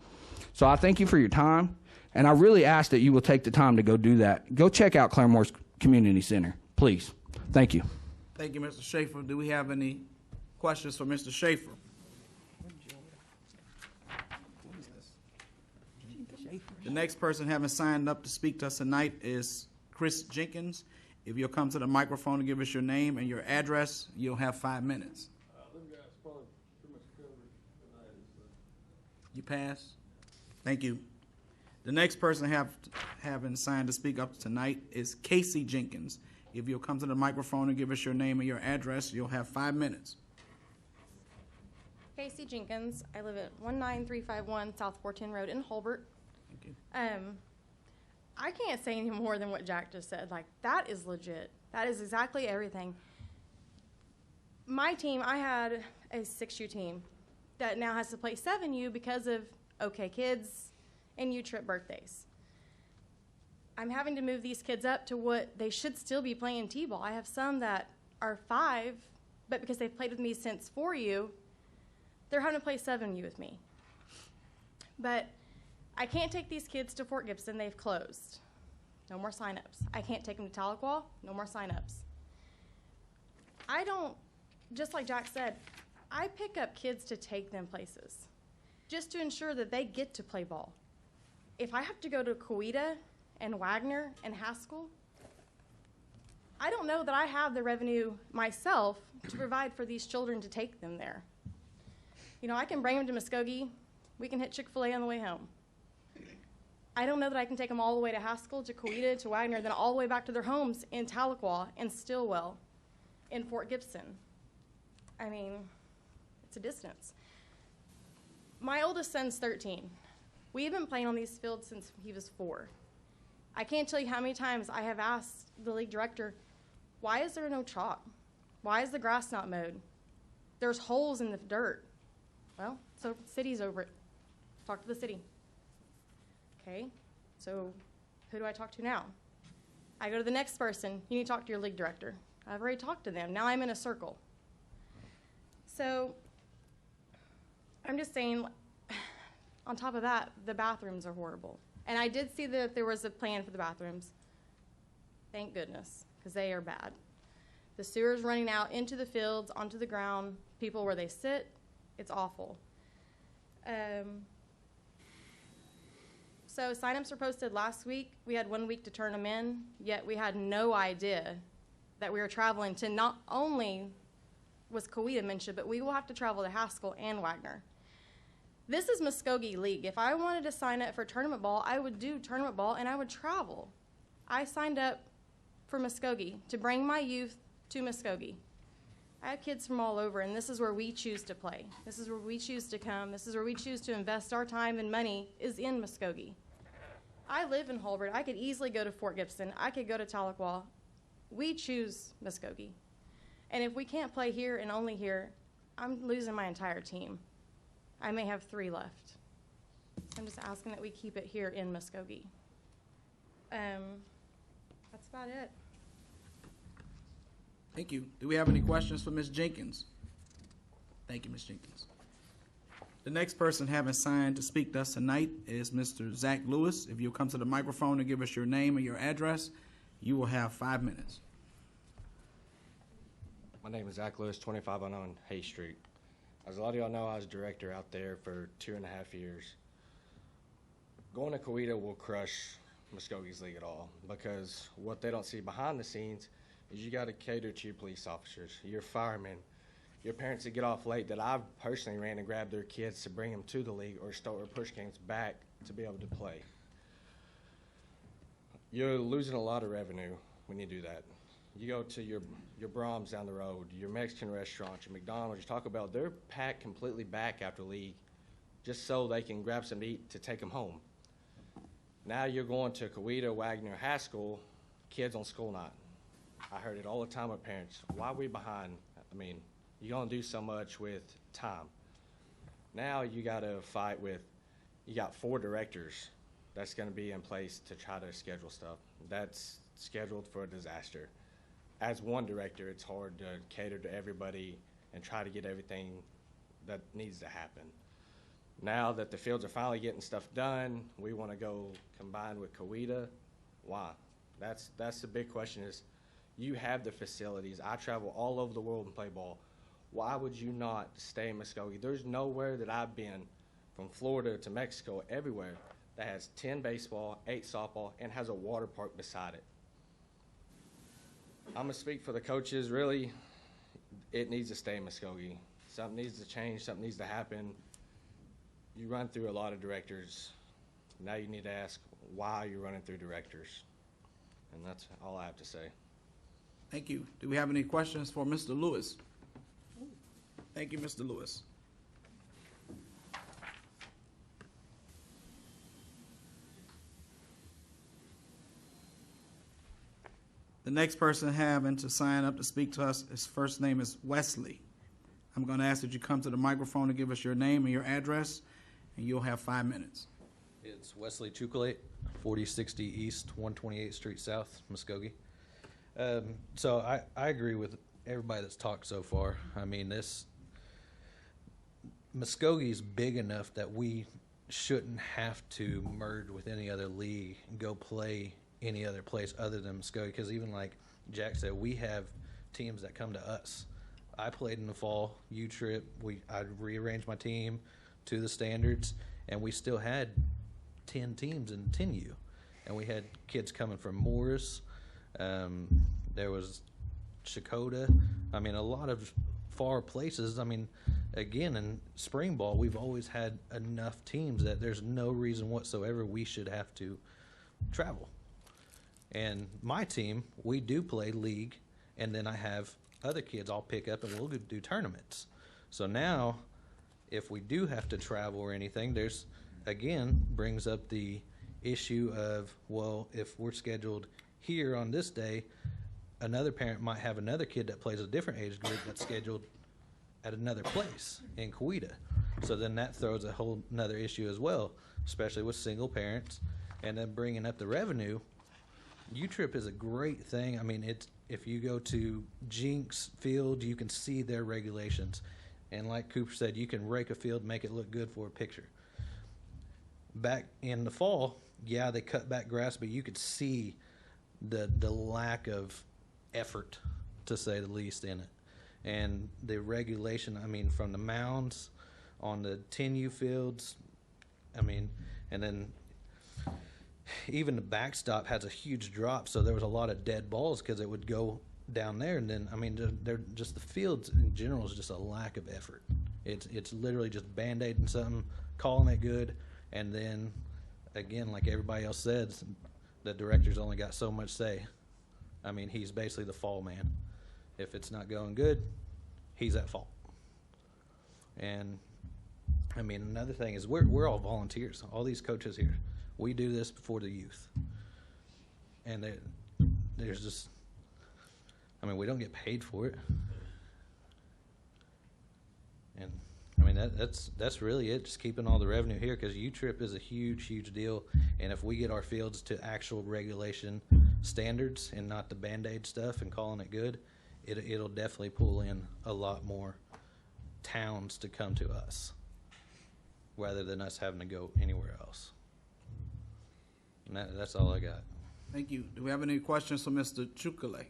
So I thank you for your time, and I really ask that you will take the time to go do that. Go check out Claremore's Community Center, please. Thank you. Thank you, Mr. Schaefer. Do we have any questions for Mr. Schaefer? The next person having signed up to speak to us tonight is Chris Jenkins. If you'll come to the microphone and give us your name and your address, you'll have 5 minutes. You pass? Thank you. The next person having signed to speak up tonight is Casey Jenkins. If you'll come to the microphone and give us your name and your address, you'll have 5 minutes. Casey Jenkins. I live at 19351 South 410 Road in Holbert. Thank you. I can't say any more than what Jack just said. Like, that is legit. That is exactly everything. My team, I had a 6U team that now has to play 7U because of OK Kids and U-Trip birthdays. I'm having to move these kids up to what they should still be playing T-ball. I have some that are 5, but because they've played with me since 4U, they're having to play 7U with me. But I can't take these kids to Fort Gibson. They've closed. No more signups. I can't take them to Tahlequah. No more signups. I don't, just like Jack said, I pick up kids to take them places just to ensure that they get to play ball. If I have to go to Coweta and Wagner and Haskell, I don't know that I have the revenue myself to provide for these children to take them there. You know, I can bring them to Muskogee. We can hit Chick-fil-A on the way home. I don't know that I can take them all the way to Haskell, to Coweta, to Wagner, then all the way back to their homes in Tahlequah and Stillwell in Fort Gibson. I mean, it's a distance. My oldest son's 13. We've been playing on these fields since he was 4. I can't tell you how many times I have asked the league director, why is there no chalk? Why is the grass not mowed? There's holes in the dirt. Well, so city's over it. Talk to the city. Okay, so who do I talk to now? I go to the next person. You need to talk to your league director. I've already talked to them. Now I'm in a circle. So I'm just saying, on top of that, the bathrooms are horrible. And I did see that there was a plan for the bathrooms. Thank goodness, because they are bad. The sewer's running out into the fields, onto the ground, people where they sit. It's awful. So signups were posted last week. We had 1 week to turn them in, yet we had no idea that we were traveling to not only was Coweta mentioned, but we will have to travel to Haskell and Wagner. This is Muskogee League. If I wanted to sign up for tournament ball, I would do tournament ball and I would travel. I signed up for Muskogee to bring my youth to Muskogee. I have kids from all over, and this is where we choose to play. This is where we choose to come. This is where we choose to invest our time and money is in Muskogee. I live in Holbert. I could easily go to Fort Gibson. I could go to Tahlequah. We choose Muskogee. And if we can't play here and only here, I'm losing my entire team. I may have 3 left. I'm just asking that we keep it here in Muskogee. That's about it. Thank you. Do we have any questions for Ms. Jenkins? Thank you, Ms. Jenkins. The next person having signed to speak to us tonight is Mr. Zach Lewis. If you'll come to the microphone and give us your name and your address, you will have 5 minutes. My name is Zach Lewis, 2509 Hay Street. As a lot of y'all know, I was director out there for 2.5 years. Going to Coweta will crush Muskogee's league at all, because what they don't see behind the scenes is you got to cater to your police officers, your firemen, your parents that get off late that I've personally ran and grabbed their kids to bring them to the league or push games back to be able to play. You're losing a lot of revenue when you do that. You go to your Brahms down the road, your Mexican restaurants, your McDonald's, your Taco Bell, they're packed completely back after league just so they can grab some to eat to take them home. Now you're going to Coweta, Wagner, Haskell, kids on school night. I heard it all the time with parents. Why are we behind? I mean, you're going to do so much with time. Now you got to fight with, you got 4 directors that's going to be in place to try to schedule stuff. That's scheduled for a disaster. As one director, it's hard to cater to everybody and try to get everything that needs to happen. Now that the fields are finally getting stuff done, we want to go combine with Coweta. Why? That's the big question is, you have the facilities. I travel all over the world and play ball. Why would you not stay in Muskogee? There's nowhere that I've been, from Florida to Mexico, everywhere, that has 10 baseball, 8 softball, and has a water park beside it. I'm going to speak for the coaches. Really, it needs to stay in Muskogee. Something needs to change. Something needs to happen. You run through a lot of directors. Now you need to ask why you're running through directors. And that's all I have to say. Thank you. Do we have any questions for Mr. Lewis? Thank you, Mr. Lewis. The next person having to sign up to speak to us, his first name is Wesley. I'm going to ask that you come to the microphone and give us your name and your address, and you'll have 5 minutes. It's Wesley Chukulate, 4060 East, 128th Street South, Muskogee. So I agree with everybody that's talked so far. I mean, Muskogee's big enough that we shouldn't have to merge with any other league and go play any other place other than Muskogee, because even like Jack said, we have teams that come to us. I played in the fall, U-Trip. I rearranged my team to the standards, and we still had 10 teams in 10U. And we had kids coming from Morris. There was Chakotah. I mean, a lot of far places. I mean, again, in spring ball, we've always had enough teams that there's no reason whatsoever we should have to travel. And my team, we do play league, and then I have other kids I'll pick up, and we'll do tournaments. So now, if we do have to travel or anything, there's, again, brings up the issue of, well, if we're scheduled here on this day, another parent might have another kid that plays a different age group that's scheduled at another place in Coweta. So then that throws a whole nother issue as well, especially with single parents. And then bringing up the revenue, U-Trip is a great thing. I mean, if you go to Jinx Field, you can see their regulations. And like Cooper said, you can rake a field, make it look good for a picture. Back in the fall, yeah, they cut back grass, but you could see the lack of effort, to say the least, in it. And the regulation, I mean, from the mounds on the 10U fields, I mean, and then even the backstop has a huge drop, so there was a lot of dead balls because it would go down there. And then, I mean, they're just, the fields in general is just a lack of effort. It's literally just Band-Aiding something, calling it good, and then, again, like everybody else says, the director's only got so much say. I mean, he's basically the fall man. If it's not going good, he's at fault. And I mean, another thing is we're all volunteers. All these coaches here, we do this for the youth. And there's just, I mean, we don't get paid for it. And I mean, that's really it, just keeping all the revenue here, because U-Trip is a huge, huge deal. And if we get our fields to actual regulation standards and not the Band-Aid stuff and calling it good, it'll definitely pull in a lot more towns to come to us rather than us having to go anywhere else. And that's all I got. Thank you. Do we have any questions for Mr. Chukale?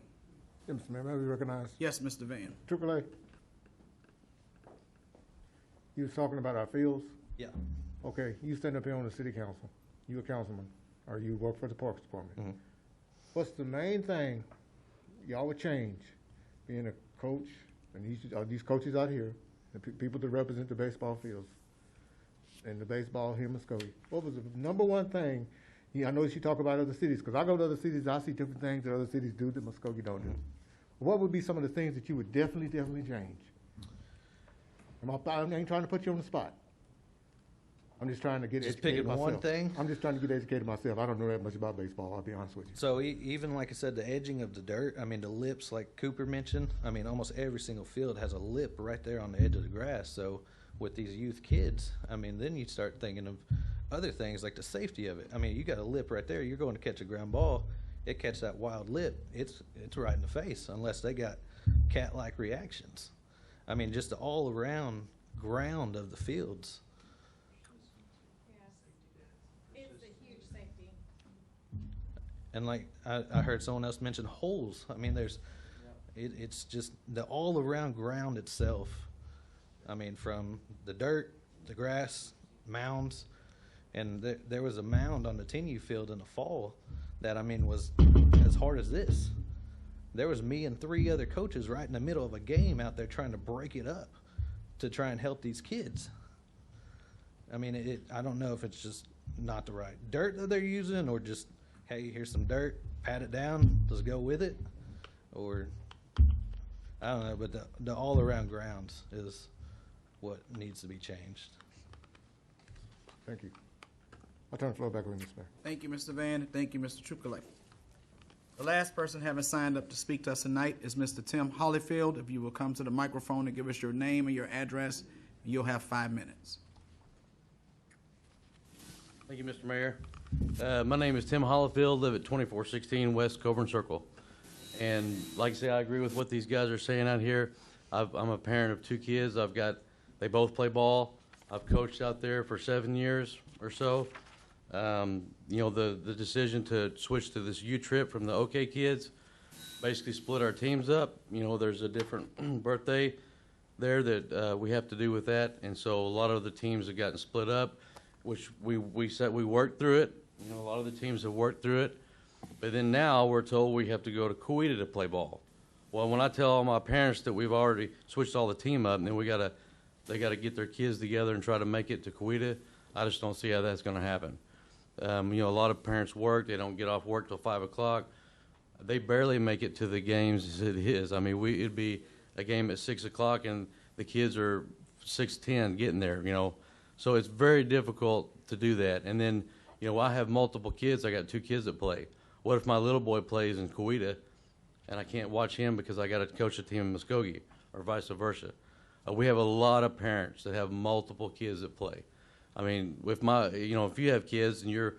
Yeah, Mr. Mayor, may we recognize? Yes, Mr. Van. Triple-A. You was talking about our fields? Yeah. Okay, you stand up here on the city council. You a councilman, or you work for the Parks Department. Mm-hmm. What's the main thing y'all would change, being a coach, and these coaches out here, the people that represent the baseball fields, and the baseball here in Muskogee? What was the number one thing? I know you talk about other cities, because I go to other cities, I see different things that other cities do that Muskogee don't do. What would be some of the things that you would definitely change? I ain't trying to put you on the spot. I'm just trying to get educated myself. One thing? I'm just trying to get educated myself. I don't know that much about baseball, I'll be honest with you. So even like I said, the edging of the dirt, I mean, the lips, like Cooper mentioned, I mean, almost every single field has a lip right there on the edge of the grass. So with these youth kids, I mean, then you start thinking of other things like the safety of it. I mean, you got a lip right there. You're going to catch a ground ball. It catches that wild lip. It's right in the face unless they got cat-like reactions. I mean, just the all-around ground of the fields. It's a huge safety. And like I heard someone else mention holes. I mean, it's just the all-around ground itself. I mean, from the dirt, the grass, mounds, and there was a mound on the 10U field in the fall that, I mean, was as hard as this. There was me and 3 other coaches right in the middle of a game out there trying to break it up to try and help these kids. I mean, I don't know if it's just not the right dirt that they're using, or just, hey, here's some dirt, pat it down, let's go with it, or I don't know. But the all-around grounds is what needs to be changed. Thank you. I'll turn the floor back over to Mr. Mayor. Thank you, Mr. Van. Thank you, Mr. Chukale. The last person having signed up to speak to us tonight is Mr. Tim Hollyfield. If you will come to the microphone and give us your name and your address, you'll have 5 minutes. Thank you, Mr. Mayor. My name is Tim Hollifield, live at 2416 West Coburn Circle. And like I say, I agree with what these guys are saying out here. I'm a parent of 2 kids. They both play ball. I've coached out there for 7 years or so. You know, the decision to switch to this U-Trip from the OK Kids basically split our teams up. You know, there's a different birthday there that we have to do with that. And so a lot of the teams have gotten split up, which we said we worked through it. You know, a lot of the teams have worked through it. But then now we're told we have to go to Coweta to play ball. Well, when I tell all my parents that we've already switched all the team up, and then they got to get their kids together and try to make it to Coweta, I just don't see how that's going to happen. You know, a lot of parents work. They don't get off work till 5 o'clock. They barely make it to the games as it is. I mean, it'd be a game at 6 o'clock, and the kids are 6:10 getting there, you know. So it's very difficult to do that. And then, you know, I have multiple kids. I got 2 kids that play. What if my little boy plays in Coweta, and I can't watch him because I got to coach a team in Muskogee, or vice versa? We have a lot of parents that have multiple kids that play. I mean, if you have kids and your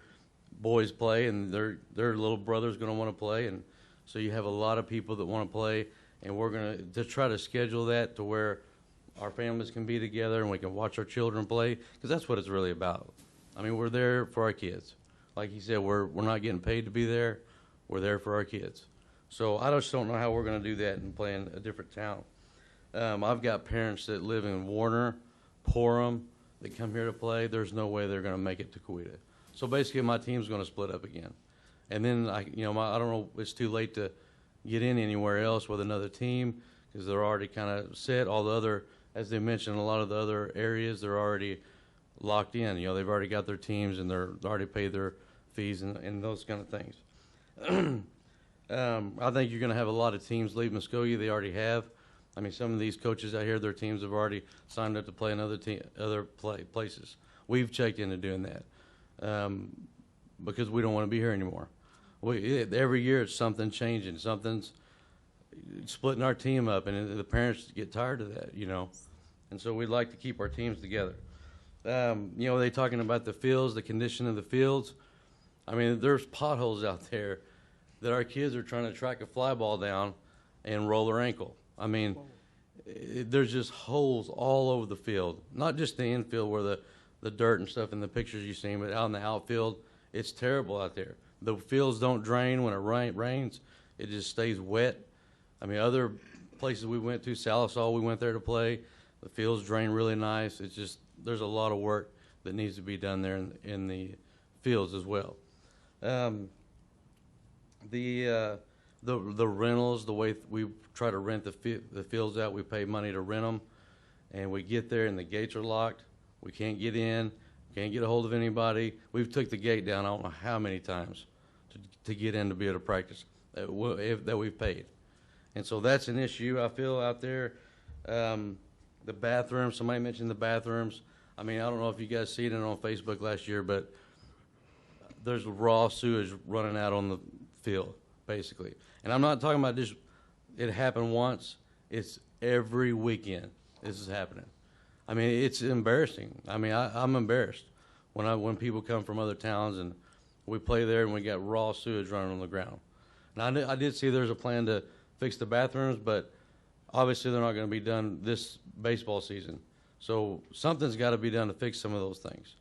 boys play, and their little brother's going to want to play, and so you have a lot of people that want to play, and we're going to try to schedule that to where our families can be together and we can watch our children play, because that's what it's really about. I mean, we're there for our kids. Like he said, we're not getting paid to be there. We're there for our kids. So I just don't know how we're going to do that and play in a different town. I've got parents that live in Warner, Porham, that come here to play. There's no way they're going to make it to Coweta. So basically, my team's going to split up again. And then I don't know. It's too late to get in anywhere else with another team because they're already kind of set. All the other, as they mentioned, a lot of the other areas they're already locked in. You know, they've already got their teams and they're already paid their fees and those kind of things. I think you're going to have a lot of teams leave Muskogee. They already have. I mean, some of these coaches out here, their teams have already signed up to play in other places. We've checked into doing that because we don't want to be here anymore. Every year it's something changing, something's splitting our team up, and the parents get tired of that, you know. And so we'd like to keep our teams together. You know, they talking about the fields, the condition of the fields. I mean, there's potholes out there that our kids are trying to track a fly ball down and roll their ankle. I mean, there's just holes all over the field, not just the infield where the dirt and stuff in the pictures you've seen, but out in the outfield, it's terrible out there. The fields don't drain when it rains. It just stays wet. I mean, other places we went to, Salisal, we went there to play. The fields drain really nice. It's just, there's a lot of work that needs to be done there in the fields as well. The rentals, the way we try to rent the fields out, we pay money to rent them, and we get there and the gates are locked. We can't get in, can't get a hold of anybody. We've took the gate down I don't know how many times to get in to be able to practice that we've paid. And so that's an issue I feel out there. The bathrooms, somebody mentioned the bathrooms. I mean, I don't know if you guys seen it on Facebook last year, but there's raw sewage running out on the field, basically. And I'm not talking about just it happened once. It's every weekend this is happening. I mean, it's embarrassing. I mean, I'm embarrassed when people come from other towns and we play there and we got raw sewage running on the ground. And I did see there's a plan to fix the bathrooms, but obviously they're not going to be done this baseball season. So something's got to be done to fix some of those things.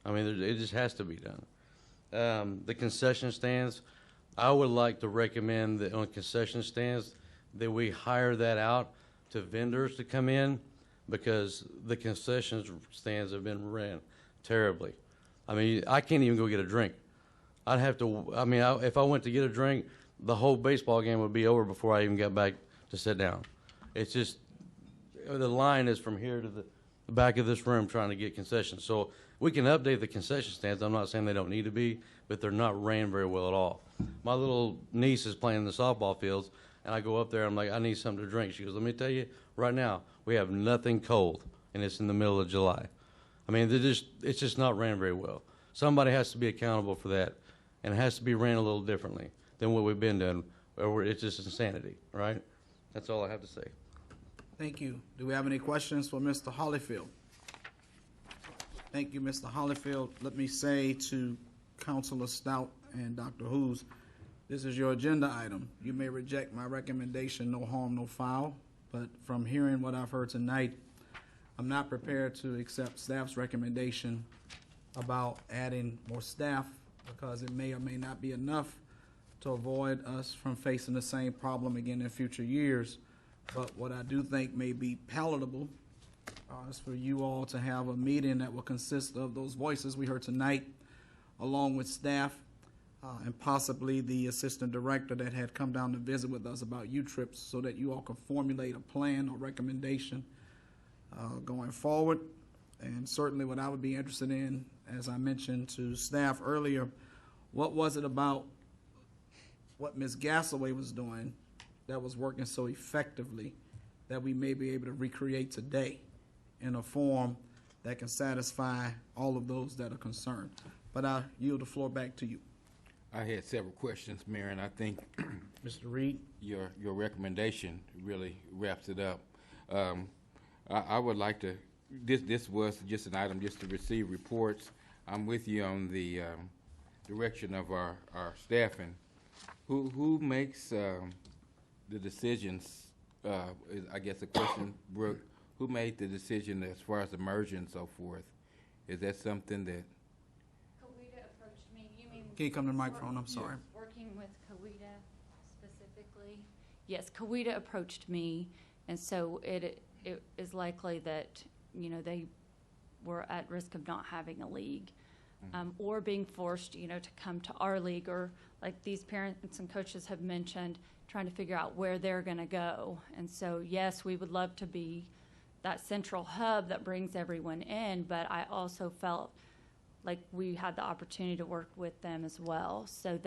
I mean, it just has to be done. The concession stands, I would like to recommend that on concession stands that we hire that out to vendors to come in, because the concession stands have been ran terribly. I mean, I can't even go get a drink. I'd have to, I mean, if I went to get a drink, the whole baseball game would be over before I even got back to sit down. It's just, the line is from here to the back of this room trying to get concessions. So we can update the concession stands. I'm not saying they don't need to be, but they're not ran very well at all. My little niece is playing in the softball fields, and I go up there, I'm like, I need something to drink. She goes, let me tell you, right now, we have nothing cold, and it's in the middle of July. I mean, it's just not ran very well. Somebody has to be accountable for that, and it has to be ran a little differently than what we've been doing, or it's just insanity, right? That's all I have to say. Thank you. Do we have any questions for Mr. Hollyfield? Thank you, Mr. Hollyfield. Let me say to Councilor Stout and Dr. Hughes, this is your agenda item. You may reject my recommendation, no harm, no foul, but from hearing what I've heard tonight, I'm not prepared to accept staff's recommendation about adding more staff, because it may or may not be enough to avoid us from facing the same problem again in future years. But what I do think may be palatable is for you all to have a meeting that will consist of those voices we heard tonight, along with staff, and possibly the assistant director that had come down to visit with us about U-Trips, so that you all can formulate a plan or recommendation going forward. And certainly what I would be interested in, as I mentioned to staff earlier, what was it about what Ms. Gassaway was doing that was working so effectively that we may be able to recreate today in a form that can satisfy all of those that are concerned. But I yield the floor back to you. I had several questions, Mayor, and I think Mr. Reed, your recommendation really wraps it up. I would like to, this was just an item just to receive reports. I'm with you on the direction of our staffing. Who makes the decisions? I guess the question, Brooke, who made the decision as far as the merger and so forth? Is that something that? Kawita approached me. You mean? Can you come to the microphone? I'm sorry. Working with Kawita specifically? Yes, Kawita approached me, and so it is likely that, you know, they were at risk of not having a league, or being forced, you know, to come to our league, or like these parents and coaches have mentioned, trying to figure out where they're going to go. And so, yes, we would love to be that central hub that brings everyone in, but I also felt like we had the opportunity to work with them as well. So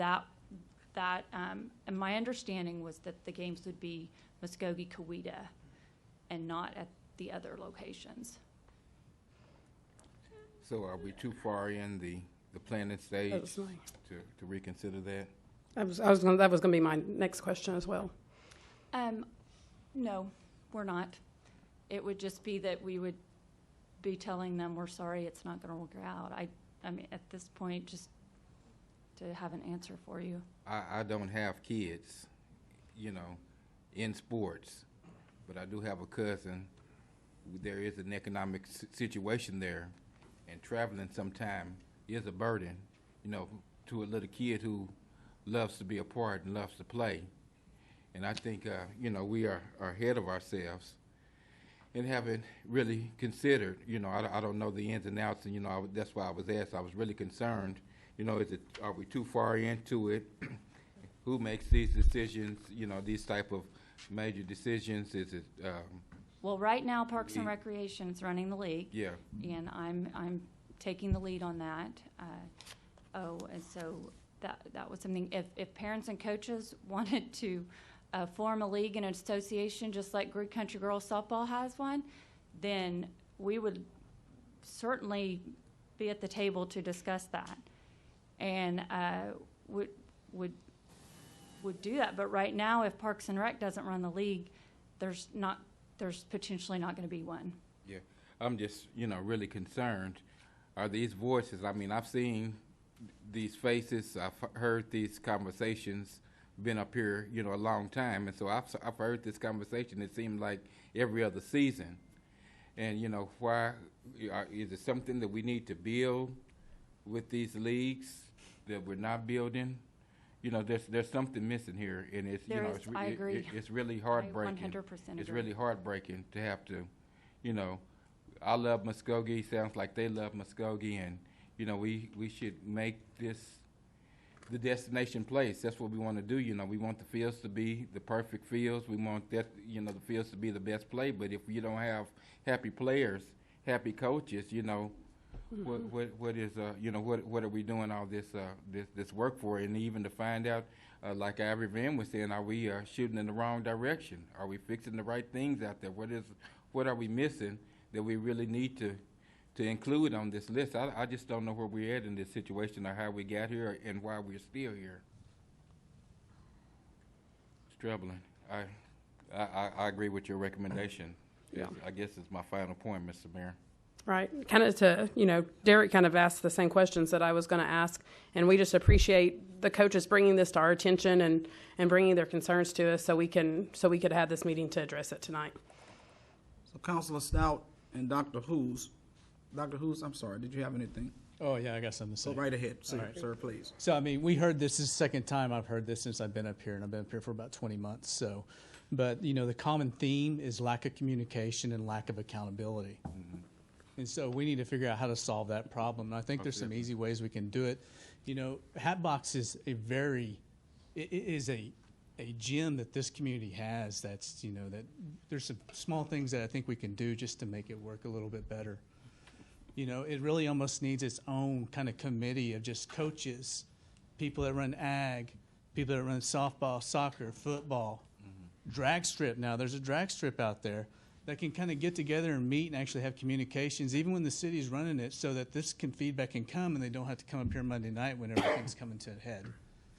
and my understanding was that the games would be Muskogee, Coweta, and not at the other locations. So are we too far in the planning stage That was to reconsider that? That was gonna be my next question as well. No, we're not. It would just be that we would be telling them, we're sorry, it's not gonna work out. I mean, at this point, just to have an answer for you. I don't have kids, in sports, but I do have a cousin. There is an economic situation there, and traveling sometime is a burden, to a little kid who loves to be a part and loves to play. And I think, we are ahead of ourselves and haven't really considered, I don't know the ins and outs, and, that's why I was asked. I was really concerned, are we too far into it? Who makes these decisions, these type of major decisions? Is it, Well, right now, Parks and Recreation is running the league. Yeah. And I'm taking the lead on that. And so that was something, if parents and coaches wanted to form a league and an association just like Good Country Girls Softball has one, then we would certainly be at the table to discuss that. And would do that. But right now, if Parks and Rec doesn't run the league, there's potentially not going to be one. Yeah, I'm just, really concerned. Are these voices, I've seen these faces, I've heard these conversations, been up here, a long time, and so I've heard this conversation, it seemed like every other season. And, why, is it something that we need to build with these leagues that we're not building? There's something missing here, and it's I agree. It's really heartbreaking. I 100% It's agree. really heartbreaking to have to, I love Muskogee. Sounds like they love Muskogee, and we should make this the destination place. That's what we want to do. We want the fields to be the perfect fields. We want that the fields to be the best play. But if you don't have happy players, happy coaches, what is what are we doing all this work for? And even to find out, like Ivory Van was saying, are we shooting in the wrong direction? Are we fixing the right things out there? What are we missing that we really need to include on this list? I just don't know where we're at in this situation or how we got here and why we're still here. It's troubling. I agree with your recommendation. Yeah. I guess it's my final point, Mr. Mayor. Right. Kind of to, Derek kind of asked the same questions that I was going to ask, and we just appreciate the coaches bringing this to our attention and bringing their concerns to us so we could have this meeting to address it tonight. So Councilor Stout and Dr. Hughes, I'm sorry, did you have anything? Oh, yeah, I got something to say. Go right ahead, sir, All right. sir, please. So, we heard this is the second time I've heard this since I've been up here, and I've been up here for about 20 months. So, but, the common theme is lack of communication and lack of accountability. Mm-hmm. And so we need to figure out how to solve that problem. And I think there's some easy ways we can do it. Hatbox is a gem that this community has that's, that there's some small things that I think we can do just to make it work a little bit better. It really almost needs its own kind of committee of just coaches, people that run ag, people that run softball, soccer, football, drag strip. Now, there's a drag strip out there that can kind of get together and meet and actually have communications, even when the city's running it, so that this feedback can come and they don't have to come up here Monday night when everything's coming to a head.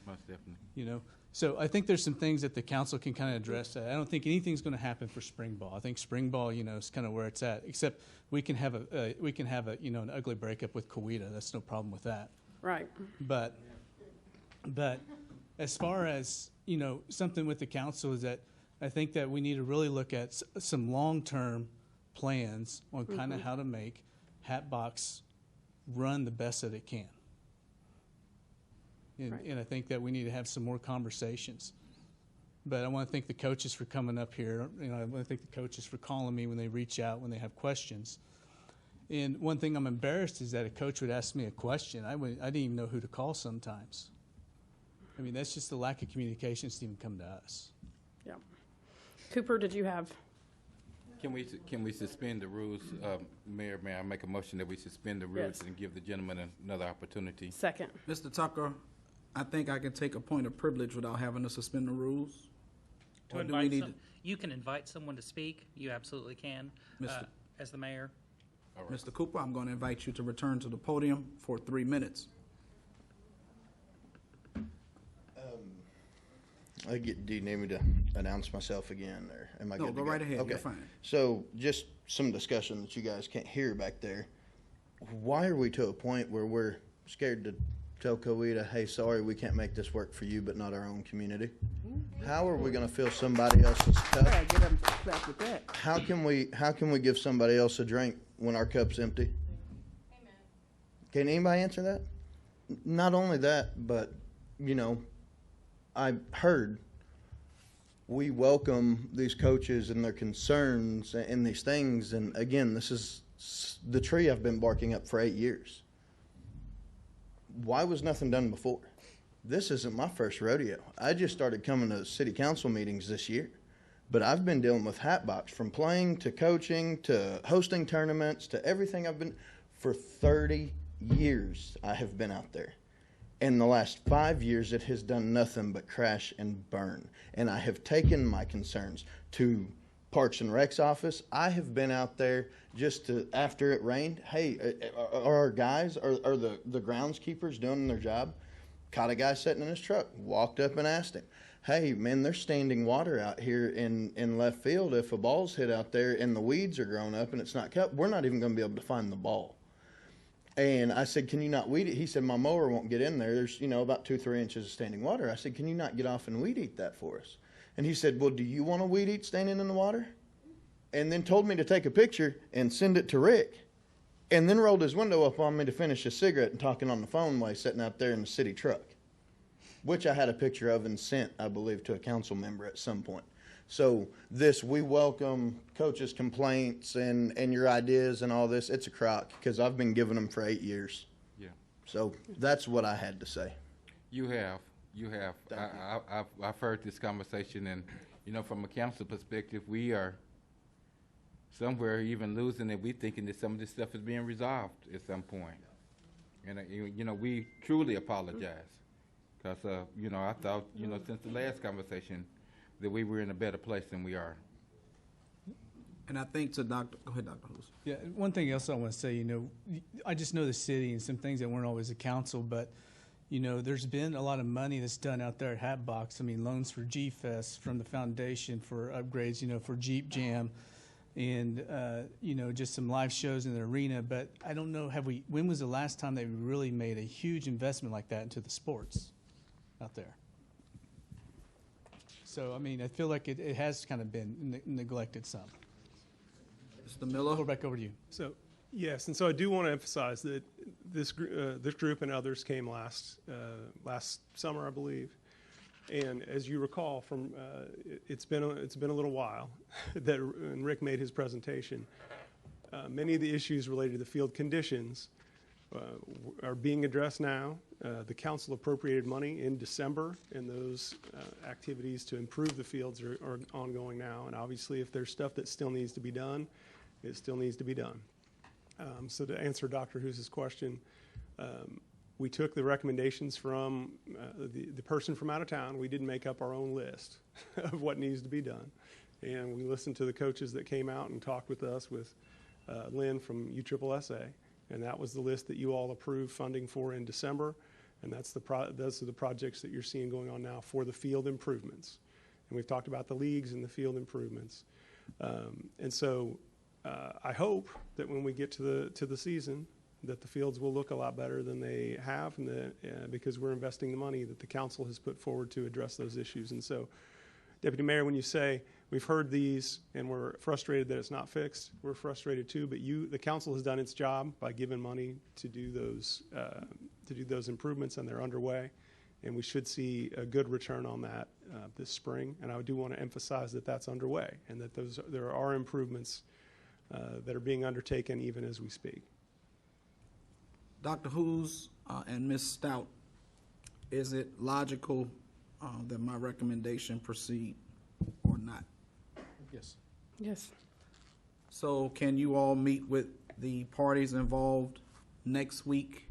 Most definitely. So I think there's some things that the council can kind of address. I don't think anything's going to happen for spring ball. I think spring ball, is kind of where it's at. Except we can have an ugly breakup with Coweta. That's no problem with that. Right. But as far as something with the council is that I think that we need to really look at some long-term plans on kind of how to make Hatbox run the best that it can. And I think that we need to have some more conversations. But I want to thank the coaches for coming up here. I want to thank the coaches for calling me when they reach out, when they have questions. And one thing I'm embarrassed is that a coach would ask me a question. I didn't even know who to call sometimes. That's just the lack of communication to even come to us. Yeah. Cooper, did you have? Can we suspend the rules, Mayor? May I make a motion that we suspend the rules and give the gentleman another opportunity? Second. Mr. Tucker, I think I can take a point of privilege without having to suspend the rules. Or do we invite need some, you can invite someone to speak. You absolutely can, Mr. as the mayor. Mr. Cooper, I'm going to invite you to return to the podium for 3 minutes. Do you need me to announce myself again, or am I No, good to go right ahead. Okay. You're fine. So, just some discussion that you guys can't hear back there. Why are we to a point where we're scared to tell Coweta, hey, sorry, we can't make this work for you, but not our own community? How are we going to fill somebody else's cup? Yeah, get them back with that. How can we give somebody else a drink when our cup's empty? Amen. Can anybody answer that? Not only that, but I heard we welcome these coaches and their concerns and these things. And again, this is the tree I've been barking up for 8 years. Why was nothing done before? This isn't my first rodeo. I just started coming to city council meetings this year. But I've been dealing with Hatbox, from playing to coaching to hosting tournaments to everything. For 30 years I have been out there. In the last 5 years, it has done nothing but crash and burn. And I have taken my concerns to Parks and Rec's office. I have been out there just to, after it rained, hey, are our guys, are the groundskeepers doing their job? Caught a guy sitting in his truck, walked up and asked him, hey, man, there's standing water out here in left field. If a ball's hit out there and the weeds are growing up and it's not cut, we're not even going to be able to find the ball. And I said, can you not weed it? He said, my mower won't get in there. There's, about 2-3 inches of standing water. I said, can you not get off and weed eat that for us? And he said, well, do you want to weed eat standing in the water? And then told me to take a picture and send it to Rick. And then rolled his window up on me to finish his cigarette and talking on the phone while he's sitting out there in the city truck, which I had a picture of and sent, I believe, to a council member at some point. So we welcome coaches' complaints and your ideas and all this. It's a crock because I've been giving them for 8 years. Yeah. So that's what I had to say. You have. I've heard this conversation, and from a council perspective, we are somewhere even losing it. We thinking that some of this stuff is being resolved at some point, and we truly apologize because I thought since the last conversation that we were in a better place than we are. And I think go ahead, Dr. Hughes. Yeah, one thing else I want to say, I just know the city and some things that weren't always a council, but, there's been a lot of money that's done out there at Hatbox. I mean, loans for G-Fest from the foundation for upgrades, for Jeep Jam and, just some live shows in the arena. But I don't know, when was the last time they really made a huge investment like that into the sports out there? So, I feel like it has kind of been neglected some. Mr. Miller? Go back over to you. So, yes, and so I do want to emphasize that this group and others came last summer, I believe. And as you recall, it's been a little while that when Rick made his presentation. Many of the issues related to the field conditions are being addressed now. The council appropriated money in December, and those activities to improve the fields are ongoing now. And obviously, if there's stuff that still needs to be done, it still needs to be done. So to answer Dr. Hughes' question, we took the recommendations from the person from out of town. We didn't make up our own list of what needs to be done. And we listened to the coaches that came out and talked with us, with Lynn from USSSA. And that was the list that you all approved funding for in December. And those are the projects that you're seeing going on now for the field improvements. And we've talked about the leagues and the field improvements. And so I hope that when we get to the season, that the fields will look a lot better than they have, and because we're investing the money that the council has put forward to address those issues. And so, Deputy Mayor, when you say we've heard these and we're frustrated that it's not fixed, we're frustrated too. But the council has done its job by giving money to do those improvements, and they're underway. And we should see a good return on that this spring. And I do want to emphasize that that's underway, and that there are improvements that are being undertaken even as we speak. Dr. Hughes and Ms. Stout, is it logical that my recommendation proceed or not? Yes. Yes. So can you all meet with the parties involved next week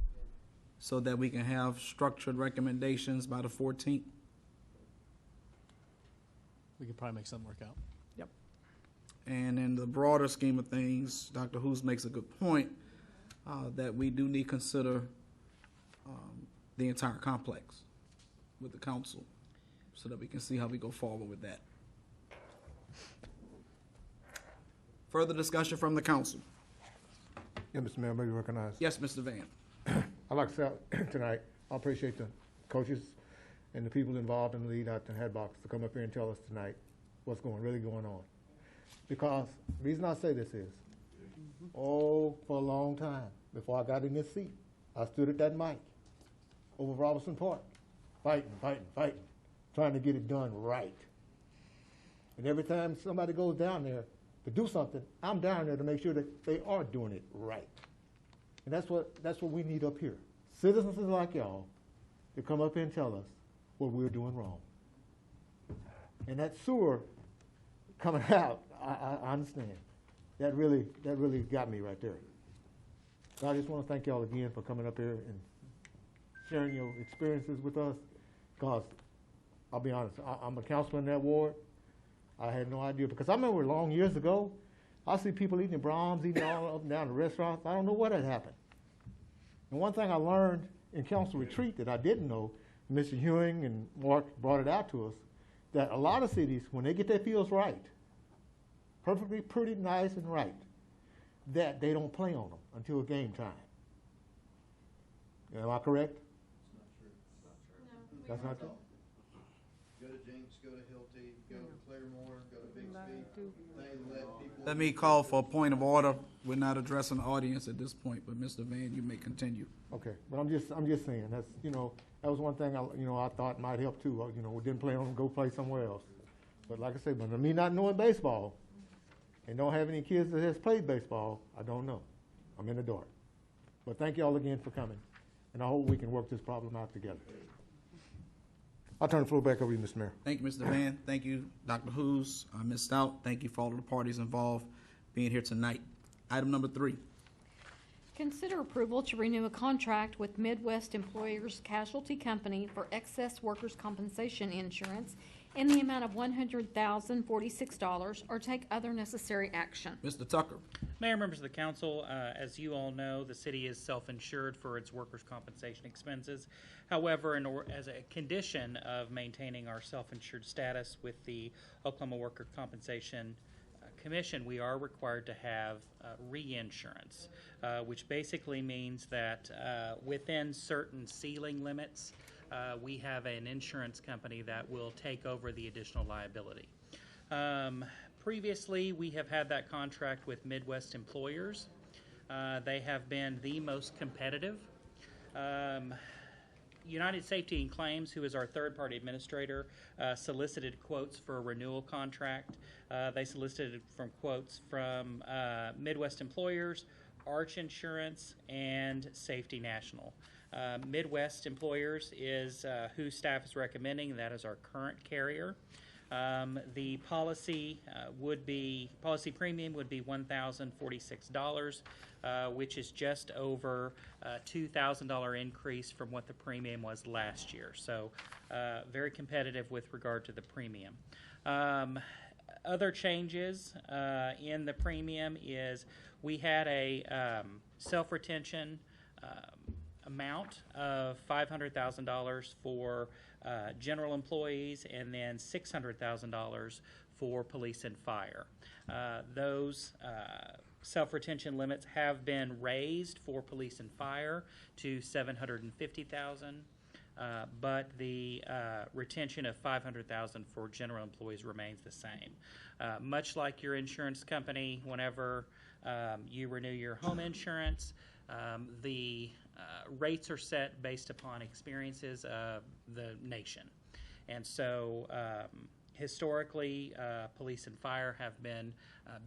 so that we can have structured recommendations by the 14th? we could probably make something work out. Yep. And in the broader scheme of things, Dr. Hoos makes a good point that we do need to consider the entire complex with the council so that we can see how we go forward with that. Further discussion from the council. Yeah, Mr. Mayor, may be recognized. Yes, Mr. Van. I'd like to say tonight, I appreciate the coaches and the people involved in the lead out the head box to come up here and tell us tonight what's really going on. Because the reason I say this is, for a long time, before I got in this seat, I stood at that mic over Robinson Park, fighting, trying to get it done right. And every time somebody goes down there to do something, I'm down there to make sure that they are doing it right. And that's what we need up here. Citizens like y'all to come up here and tell us what we're doing wrong. And that sewer coming out, I understand. That really got me right there. So I just want to thank y'all again for coming up here and sharing your experiences with us. Because I'll be honest, I'm a councilman in that ward. I had no idea, because I remember long years ago, I see people eating Brahms, eating all up and down the restaurants. I don't know what had happened. And one thing I learned in council retreat that I didn't know, Mr. Hewing and Mark brought it out to us, that a lot of cities, when they get their fields right, perfectly pretty nice and right, that they don't play on them until game time. Am I correct? That's not true. Go to Jinx, go to Hilty, go to Claremore, go to Bixby. They let people. Let me call for a point of order. We're not addressing the audience at this point, but Mr. Van, you may continue. Okay, but I'm just saying that's that was one thing I thought might help too. We didn't play on them, go play somewhere else. But like I said, but me not knowing baseball and don't have any kids that has played baseball, I don't know. I'm in the dark. But thank you all again for coming, and I hope we can work this problem out together. I'll turn the floor back over to you, Mr. Mayor. Thank you, Mr. Van. Thank you, Dr. Hoos, Ms. Stout. Thank you for all of the parties involved being here tonight. Item number 3. Consider approval to renew a contract with Midwest Employers Casualty Company for excess workers' compensation insurance in the amount of $100,046 or take other necessary action. Mr. Tucker. Mayor, members of the council, as you all know, the city is self-insured for its workers' compensation expenses. However, as a condition of maintaining our self-insured status with the Oklahoma Workers' Compensation Commission, we are required to have reinsurance, which basically means that within certain ceiling limits, we have an insurance company that will take over the additional liability. Previously, we have had that contract with Midwest Employers. They have been the most competitive. United Safety and Claims, who is our third-party administrator, solicited quotes for a renewal contract. They solicited quotes from Midwest Employers, Arch Insurance, and Safety National. Midwest Employers is who staff is recommending. That is our current carrier. The policy premium would be $1,046, which is just over $2,000 increase from what the premium was last year. So very competitive with regard to the premium. Other changes in the premium is we had a self-retention amount of $500,000 for general employees and then $600,000 for police and fire. Those self-retention limits have been raised for police and fire to $750,000, but the retention of $500,000 for general employees remains the same. Much like your insurance company, whenever you renew your home insurance, the rates are set based upon experiences of the nation. And so historically, police and fire have been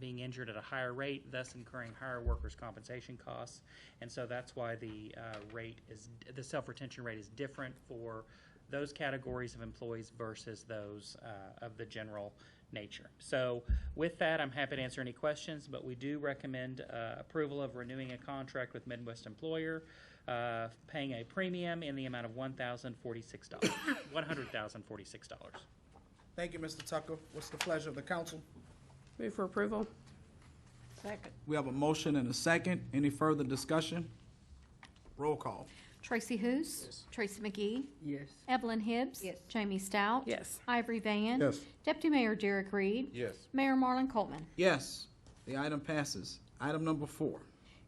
being injured at a higher rate, thus incurring higher workers' compensation costs. And so that's why the self-retention rate is different for those categories of employees versus those of the general nature. So with that, I'm happy to answer any questions, but we do recommend approval of renewing a contract with Midwest Employer, paying a premium in the amount of $1,046. $100,046. Thank you, Mr. Tucker. What's the pleasure of the council? Move for approval. Second. We have a motion and a second. Any further discussion? Roll call. Tracy Hous. Tracy McGee. Yes. Evelyn Hibbs. Yes. Jamie Stout. Yes. Ivory Van. Yes. Deputy Mayor Derek Reed. Yes. Mayor Marlon Coleman. Yes, the item passes. Item number 4.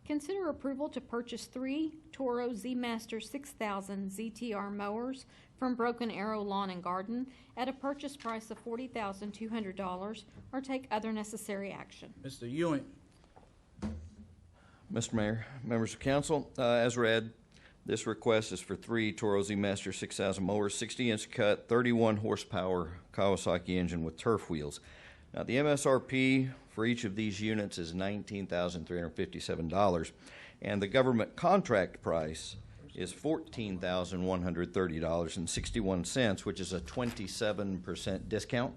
Consider approval to purchase 3 Toro Z Master 6000 ZTR mowers from Broken Arrow Lawn and Garden at a purchase price of $40,200 or take other necessary action. Mr. Ewing. Mr. Mayor, members of council, as read, this request is for 3 Toro Z Master 6000 mowers, 60-inch cut, 31 horsepower Kawasaki engine with turf wheels. Now, the MSRP for each of these units is $19,357, and the government contract price is $14,130.61, which is a 27% discount.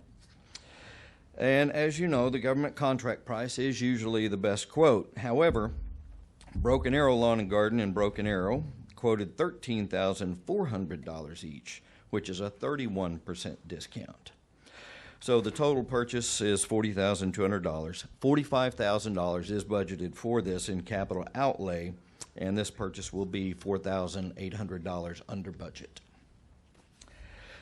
And as you know, the government contract price is usually the best quote. However, Broken Arrow Lawn and Garden and Broken Arrow quoted $13,400 each, which is a 31% discount. So the total purchase is $40,200. $45,000 is budgeted for this in capital outlay, and this purchase will be $4,800 under budget.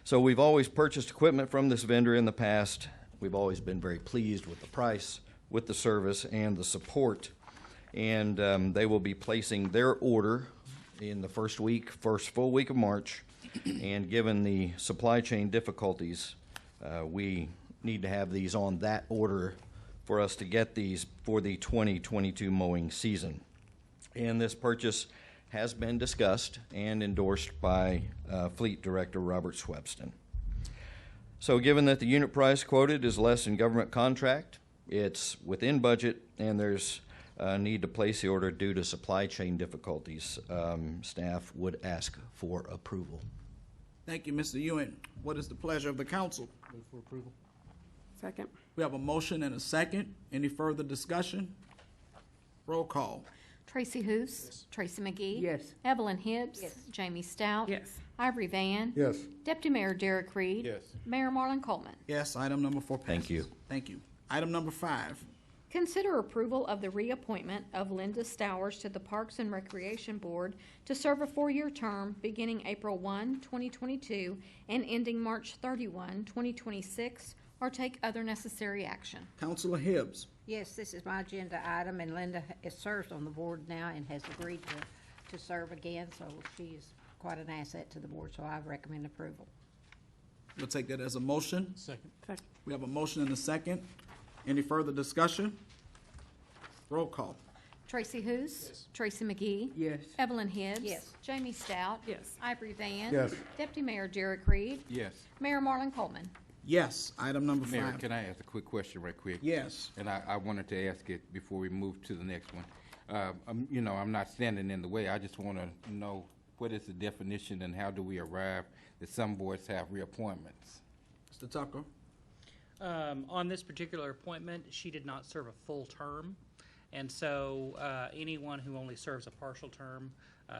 So we've always purchased equipment from this vendor in the past. We've always been very pleased with the price, with the service, and the support. And they will be placing their order in the first full week of March. And given the supply chain difficulties, we need to have these on that order for us to get these for the 2022 mowing season. And this purchase has been discussed and endorsed by Fleet Director Robert Swebston. So given that the unit price quoted is less than government contract, it's within budget, and there's a need to place the order due to supply chain difficulties, staff would ask for approval. Thank you, Mr. Ewing. What is the pleasure of the council? Move for approval. Second. We have a motion and a second. Any further discussion? Roll call. Tracy Hous. Tracy McGee. Yes. Evelyn Hibbs. Yes. Jamie Stout. Yes. Ivory Van. Yes. Deputy Mayor Derek Reed. Yes. Mayor Marlon Coleman. Yes, item number 4 passes. Thank you. Thank you. Item number 5. Consider approval of the reappointment of Linda Stowers to the Parks and Recreation Board to serve a 4-year term beginning April 1, 2022 and ending March 31, 2026, or take other necessary action. Councilor Hibbs. Yes, this is my agenda item, and Linda serves on the board now and has agreed to serve again, so she is quite an asset to the board, so I recommend approval. We'll take that as a motion. Second. We have a motion and a second. Any further discussion? Roll call. Tracy Hous. Tracy McGee. Yes. Evelyn Hibbs. Yes. Jamie Stout. Yes. Ivory Van. Yes. Deputy Mayor Derek Reed. Yes. Mayor Marlon Coleman. Yes, item number 5. Mayor, can I ask a quick question right quick? Yes. And I wanted to ask it before we move to the next one. I'm not standing in the way. I just want to know what is the definition and how do we arrive that some boards have reappointments? Mr. Tucker. On this particular appointment, she did not serve a full term, and so anyone who only serves a partial term,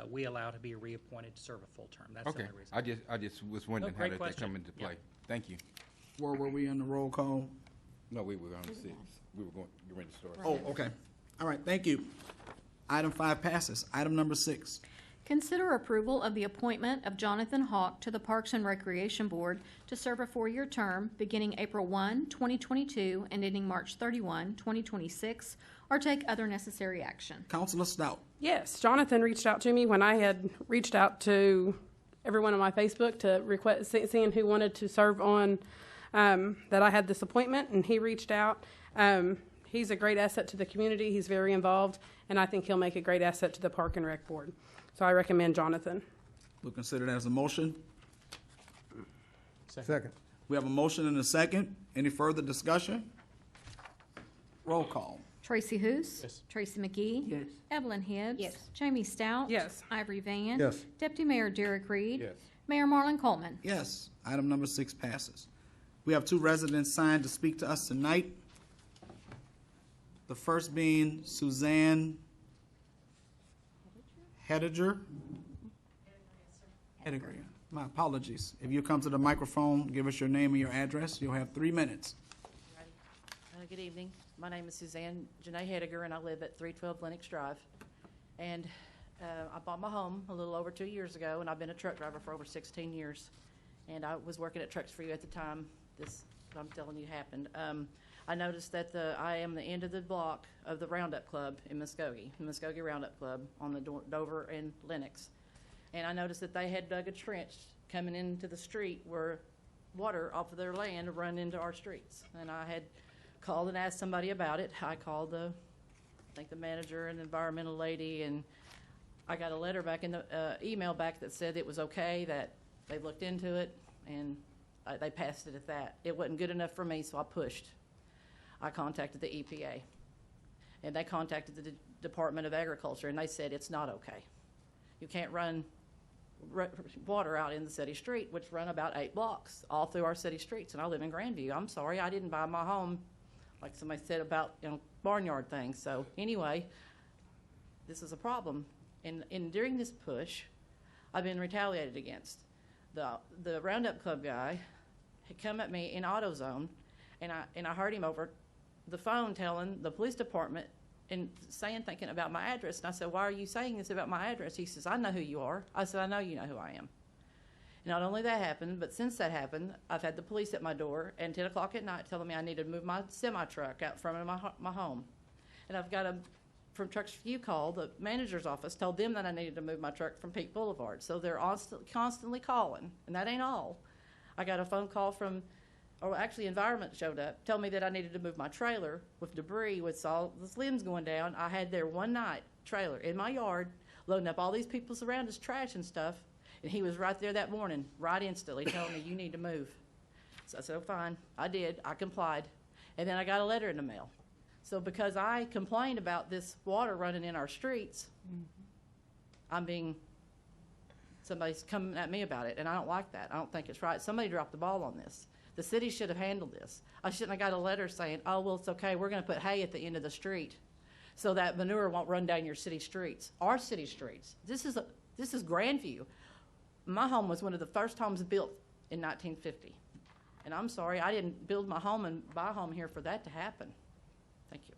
we allow to be reappointed to serve a full term. That's the Okay. only reason. I just was wondering how great did that question. come into play. Yep. Thank you. Where were we in the roll call? No, we were on 6. We were going get ready to start. Oh, okay. All right, thank you. Item 5 passes. Item number 6. Consider approval of the appointment of Jonathan Hawk to the Parks and Recreation Board to serve a 4-year term beginning April 1, 2022 and ending March 31, 2026, or take other necessary action. Councilor Stout. Yes, Jonathan reached out to me when I had reached out to everyone on my Facebook to request seeing who wanted to serve on that I had this appointment, and he reached out. He's a great asset to the community. He's very involved, and I think he'll make a great asset to the Park and Rec Board. So I recommend Jonathan. We'll consider that as a motion. Second. We have a motion and a second. Any further discussion? Roll call. Tracy Hous. Yes. Tracy McGee. Yes. Evelyn Hibbs. Yes. Jamie Stout. Yes. Ivory Van. Yes. Deputy Mayor Derek Reed. Yes. Mayor Marlon Coleman. Yes, item number 6 passes. We have 2 residents signed to speak to us tonight. The first being Suzanne Hediger. My apologies. If you come to the microphone, give us your name and your address. You'll have 3 minutes. Good evening. My name is Suzanne Janae Hediger, and I live at 312 Lennox Drive. And I bought my home a little over 2 years ago, and I've been a truck driver for over 16 years. And I was working at Trucks For You at the time this, what I'm telling you, happened. I noticed that I am the end of the block of the Roundup Club in Muskogee, the Muskogee Roundup Club on the Dover and Lennox. And I noticed that they had dug a trench coming into the street where water off of their land run into our streets. And I had called and asked somebody about it. I called I think the manager and the environmental lady, and I got a letter back in the email back that said it was okay, that they looked into it, and they passed it at that. It wasn't good enough for me, so I pushed. I contacted the EPA, and they contacted the Department of Agriculture, and they said it's not okay. You can't run water out in the city street, which run about 8 blocks all through our city streets, and I live in Grandview. I'm sorry, I didn't buy my home like somebody said about, you know, barnyard things. So anyway, this is a problem. And during this push, I've been retaliated against. The Roundup Club guy had come at me in AutoZone, and I heard him over the phone telling the police department and thinking about my address. And I said, why are you saying this about my address? He says, I know who you are. I said, I know you know who I am. And not only that happened, but since that happened, I've had the police at my door and 10 o'clock at night telling me I need to move my semi-truck out front of my home. And I've got from Trucks For You call, the manager's office told them that I needed to move my truck from Peak Boulevard. So they're constantly calling, and that ain't all. I got a phone call from, or actually Environment showed up, told me that I needed to move my trailer with debris, with all the limbs going down. I had there one night, trailer in my yard, loading up all these people's around us trash and stuff, and he was right there that morning, right instantly, telling me, you need to move. So I said, oh, fine. I did. I complied. And then I got a letter in the mail. So because I complained about this water running in our streets, somebody's coming at me about it, and I don't like that. I don't think it's right. Somebody dropped the ball on this. The city should have handled this. I shouldn't have got a letter saying, oh, well, it's okay. We're going to put hay at the end of the street so that manure won't run down your city streets. Our city streets. This is Grandview. My home was one of the first homes built in 1950. And I'm sorry, I didn't build my home and buy a home here for that to happen. Thank you.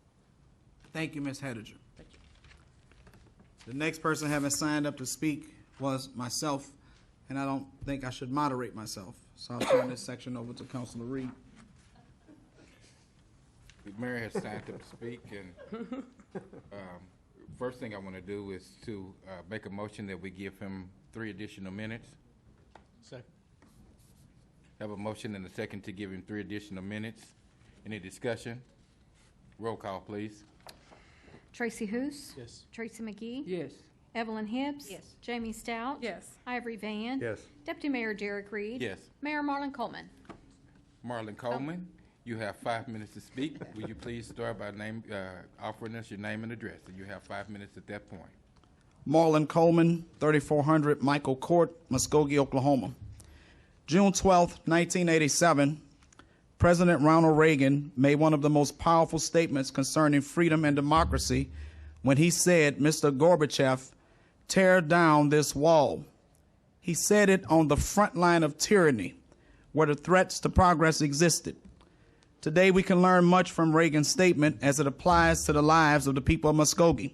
Thank you, Ms. Hediger. Thank you. The next person having signed up to speak was myself, and I don't think I should moderate myself. So I'll turn this section over to Councilor Reed. The mayor has signed up to speak, and first thing I want to do is to make a motion that we give him 3 additional minutes. Second. Have a motion and a second to give him 3 additional minutes. Any discussion? Roll call, please. Tracy Hoos. Yes. Tracy McGee. Yes. Evelyn Hibbs. Yes. Jamie Stout. Yes. Ivory Van. Yes. Deputy Mayor Derek Reed. Yes. Mayor Marlon Coleman. Marlon Coleman, you have 5 minutes to speak. Will you please start by offering us your name and address? And you have 5 minutes at that point. Marlon Coleman, 3400 Michael Court, Muskogee, Oklahoma. June 12, 1987, President Ronald Reagan made one of the most powerful statements concerning freedom and democracy when he said, Mr. Gorbachev, tear down this wall. He said it on the front line of tyranny, where the threats to progress existed. Today we can learn much from Reagan's statement as it applies to the lives of the people of Muskogee,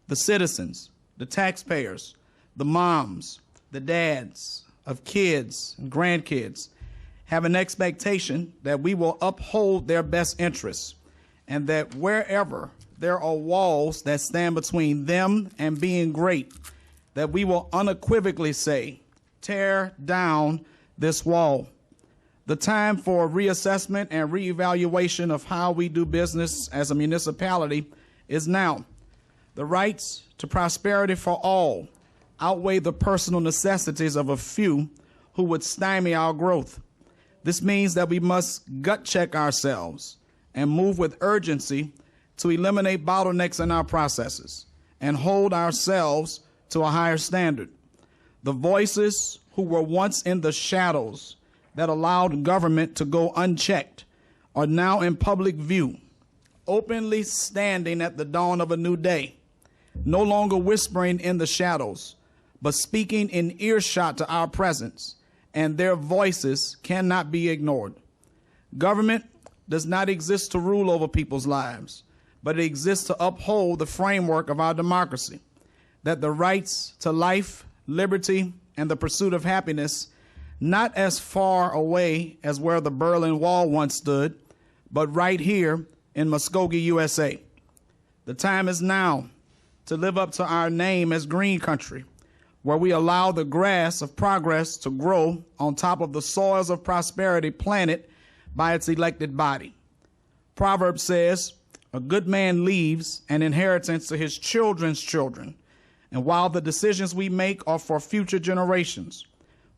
the citizens, the taxpayers, the moms, the dads of kids and grandkids have an expectation that we will uphold their best interests, and that wherever there are walls that stand between them and being great, that we will unequivocally say, tear down this wall. The time for reassessment and reevaluation of how we do business as a municipality is now. The rights to prosperity for all outweigh the personal necessities of a few who would stymie our growth. This means that we must gut check ourselves and move with urgency to eliminate bottlenecks in our processes and hold ourselves to a higher standard. The voices who were once in the shadows that allowed government to go unchecked are now in public view, openly standing at the dawn of a new day, no longer whispering in the shadows, but speaking in earshot to our presence, and their voices cannot be ignored. Government does not exist to rule over people's lives, but it exists to uphold the framework of our democracy, that the rights to life, liberty, and the pursuit of happiness, not as far away as where the Berlin Wall once stood, but right here in Muskogee, USA. The time is now to live up to our name as Green Country, where we allow the grass of progress to grow on top of the soils of prosperity planted by its elected body. Proverbs says, "A good man leaves an inheritance to his children's children." And while the decisions we make are for future generations,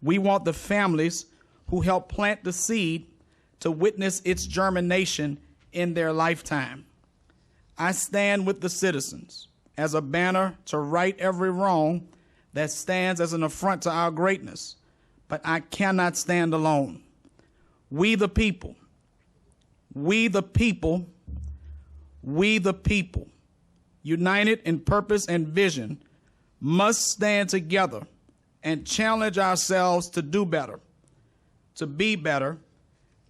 we want the families who help plant the seed to witness its germination in their lifetime. I stand with the citizens as a banner to right every wrong that stands as an affront to our greatness, but I cannot stand alone. We the people, united in purpose and vision, must stand together and challenge ourselves to do better, to be better,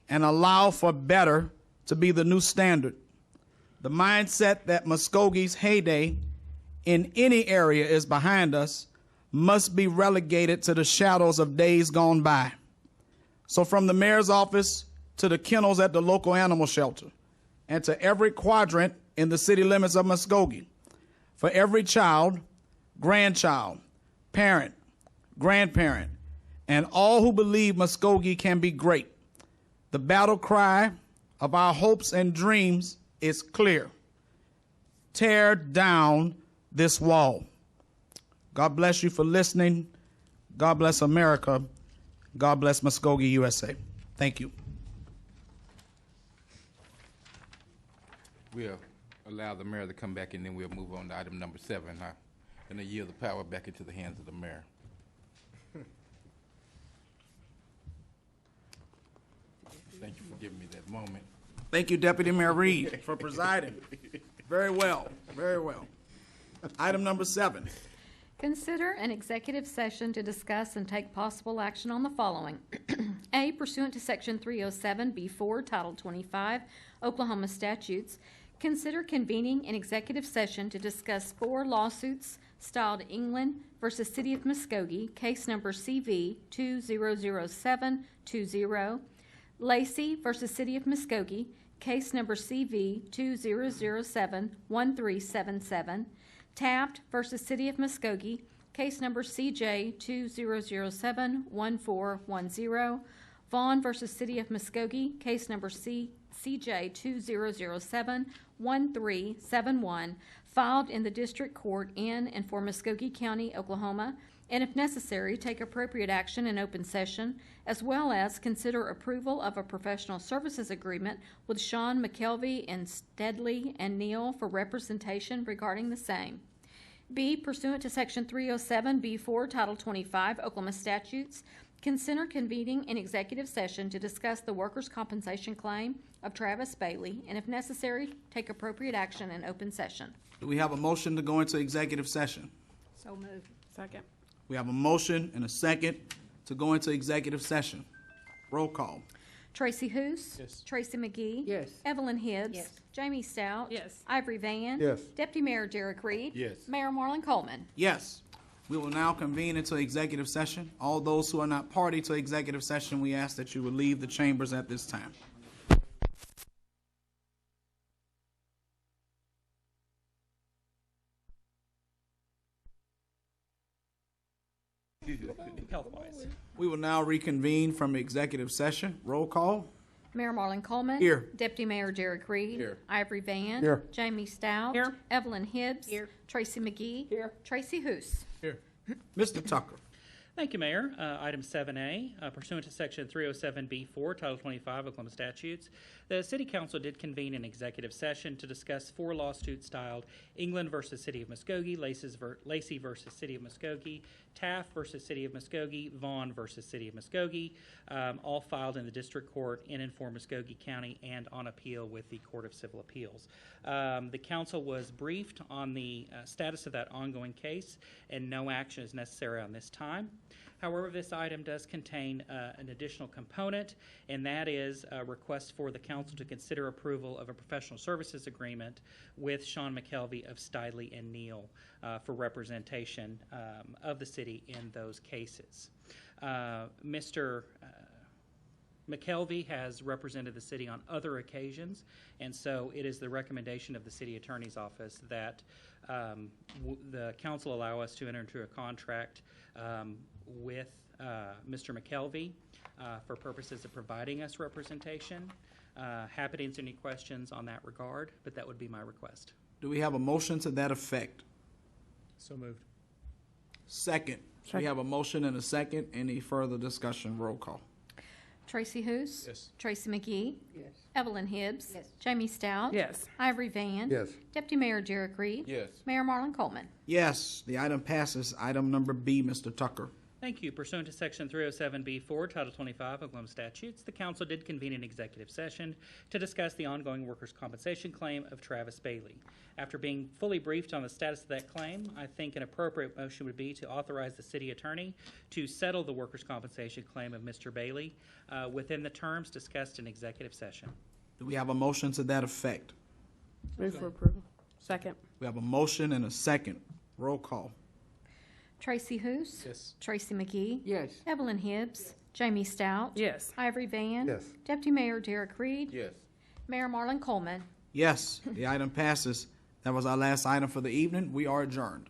and allow for better to be the new standard. The mindset that Muskogee's heyday in any area is behind us must be relegated to the shadows of days gone by. So from the mayor's office to the kennels at the local animal shelter, and to every quadrant in the city limits of Muskogee, for every child, grandchild, parent, grandparent, and all who believe Muskogee can be great, the battle cry of our hopes and dreams is clear. Tear down this wall. God bless you for listening. God bless America. God bless Muskogee, USA. Thank you. We'll allow the mayor to come back, and then we'll move on to item number 7. And I yield the power back into the hands of the mayor. Thank you for giving me that moment. Thank you, Deputy Mayor Reed, for presiding. Very well, very well. Item number 7. Consider an executive session to discuss and take possible action on the following. A, pursuant to Section 307B4, Title 25, Oklahoma statutes, consider convening an executive session to discuss 4 lawsuits styled England versus City of Muskogee, case number CV 200720, Lacey versus City of Muskogee, case number CV 20071377, Taft versus City of Muskogee, case number CJ 20071410, Vaughn versus City of Muskogee, case number CJ 20071371, filed in the District Court in and for Muskogee County, Oklahoma, and if necessary, take appropriate action in open session, as well as consider approval of a professional services agreement with Sean McKelvey and Steadley and Neal for representation regarding the same. B, pursuant to Section 307B4, Title 25, Oklahoma statutes, consider convening an executive session to discuss the workers' compensation claim of Travis Bailey, and if necessary, take appropriate action in open session. Do we have a motion to go into executive session? So moved. Second. We have a motion and a second to go into executive session. Roll call. Tracy Hoos. Yes. Tracy McGee. Yes. Evelyn Hibbs. Yes. Jamie Stout. Yes. Ivory Van. Yes. Deputy Mayor Derek Reed. Yes. Mayor Marlon Coleman. Yes. We will now convene into executive session. All those who are not party to executive session, we ask that you would leave the chambers at this time. Health-wise. We will now reconvene from executive session. Roll call. Mayor Marlon Coleman. Here. Deputy Mayor Derek Reed. Here. Ivory Van. Here. Jamie Stout. Here. Evelyn Hibbs. Here. Tracy McGee. Here. Tracy Hoos. Here. Mr. Tucker. Thank you, Mayor. Item 7A, pursuant to Section 307B4, Title 25 Oklahoma statutes, the City Council did convene an executive session to discuss 4 lawsuits styled England versus City of Muskogee, Lacey versus City of Muskogee, Taft versus City of Muskogee, Vaughn versus City of Muskogee, all filed in the District Court in and for Muskogee County and on appeal with the Court of Civil Appeals. The Council was briefed on the status of that ongoing case, and no action is necessary on this time. However, this item does contain an additional component, and that is a request for the Council to consider approval of a professional services agreement with Sean McKelvey of Stidley and Neal for representation of the city in those cases. Mr. McKelvey has represented the city on other occasions, and so it is the recommendation of the City Attorney's Office that the Council allow us to enter into a contract with Mr. McKelvey for purposes of providing us representation. Happy to answer any questions on that regard, but that would be my request. Do we have a motion to that effect? So moved. Second. We have a motion and a second. Any further discussion? Roll call. Tracy Hous. Yes. Tracy McGee. Yes. Evelyn Hibbs. Yes. Jamie Stout. Yes. Ivory Van. Yes. Deputy Mayor Derek Reed. Yes. Mayor Marlon Coleman. Yes, the item passes. Item number B, Mr. Tucker. Thank you. Pursuant to Section 307B4, Title 25 Oklahoma statutes, the Council did convene an executive session to discuss the ongoing workers' compensation claim of Travis Bailey. After being fully briefed on the status of that claim, I think an appropriate motion would be to authorize the city attorney to settle the workers' compensation claim of Mr. Bailey within the terms discussed in executive session. Do we have a motion to that effect? Move for approval. Second. We have a motion and a second. Roll call. Tracy Hous. Yes. Tracy McGee. Yes. Evelyn Hibbs. Jamie Stout. Yes. Ivory Van. Yes. Deputy Mayor Derek Reed. Yes. Mayor Marlon Coleman. Yes, the item passes. That was our last item for the evening. We are adjourned.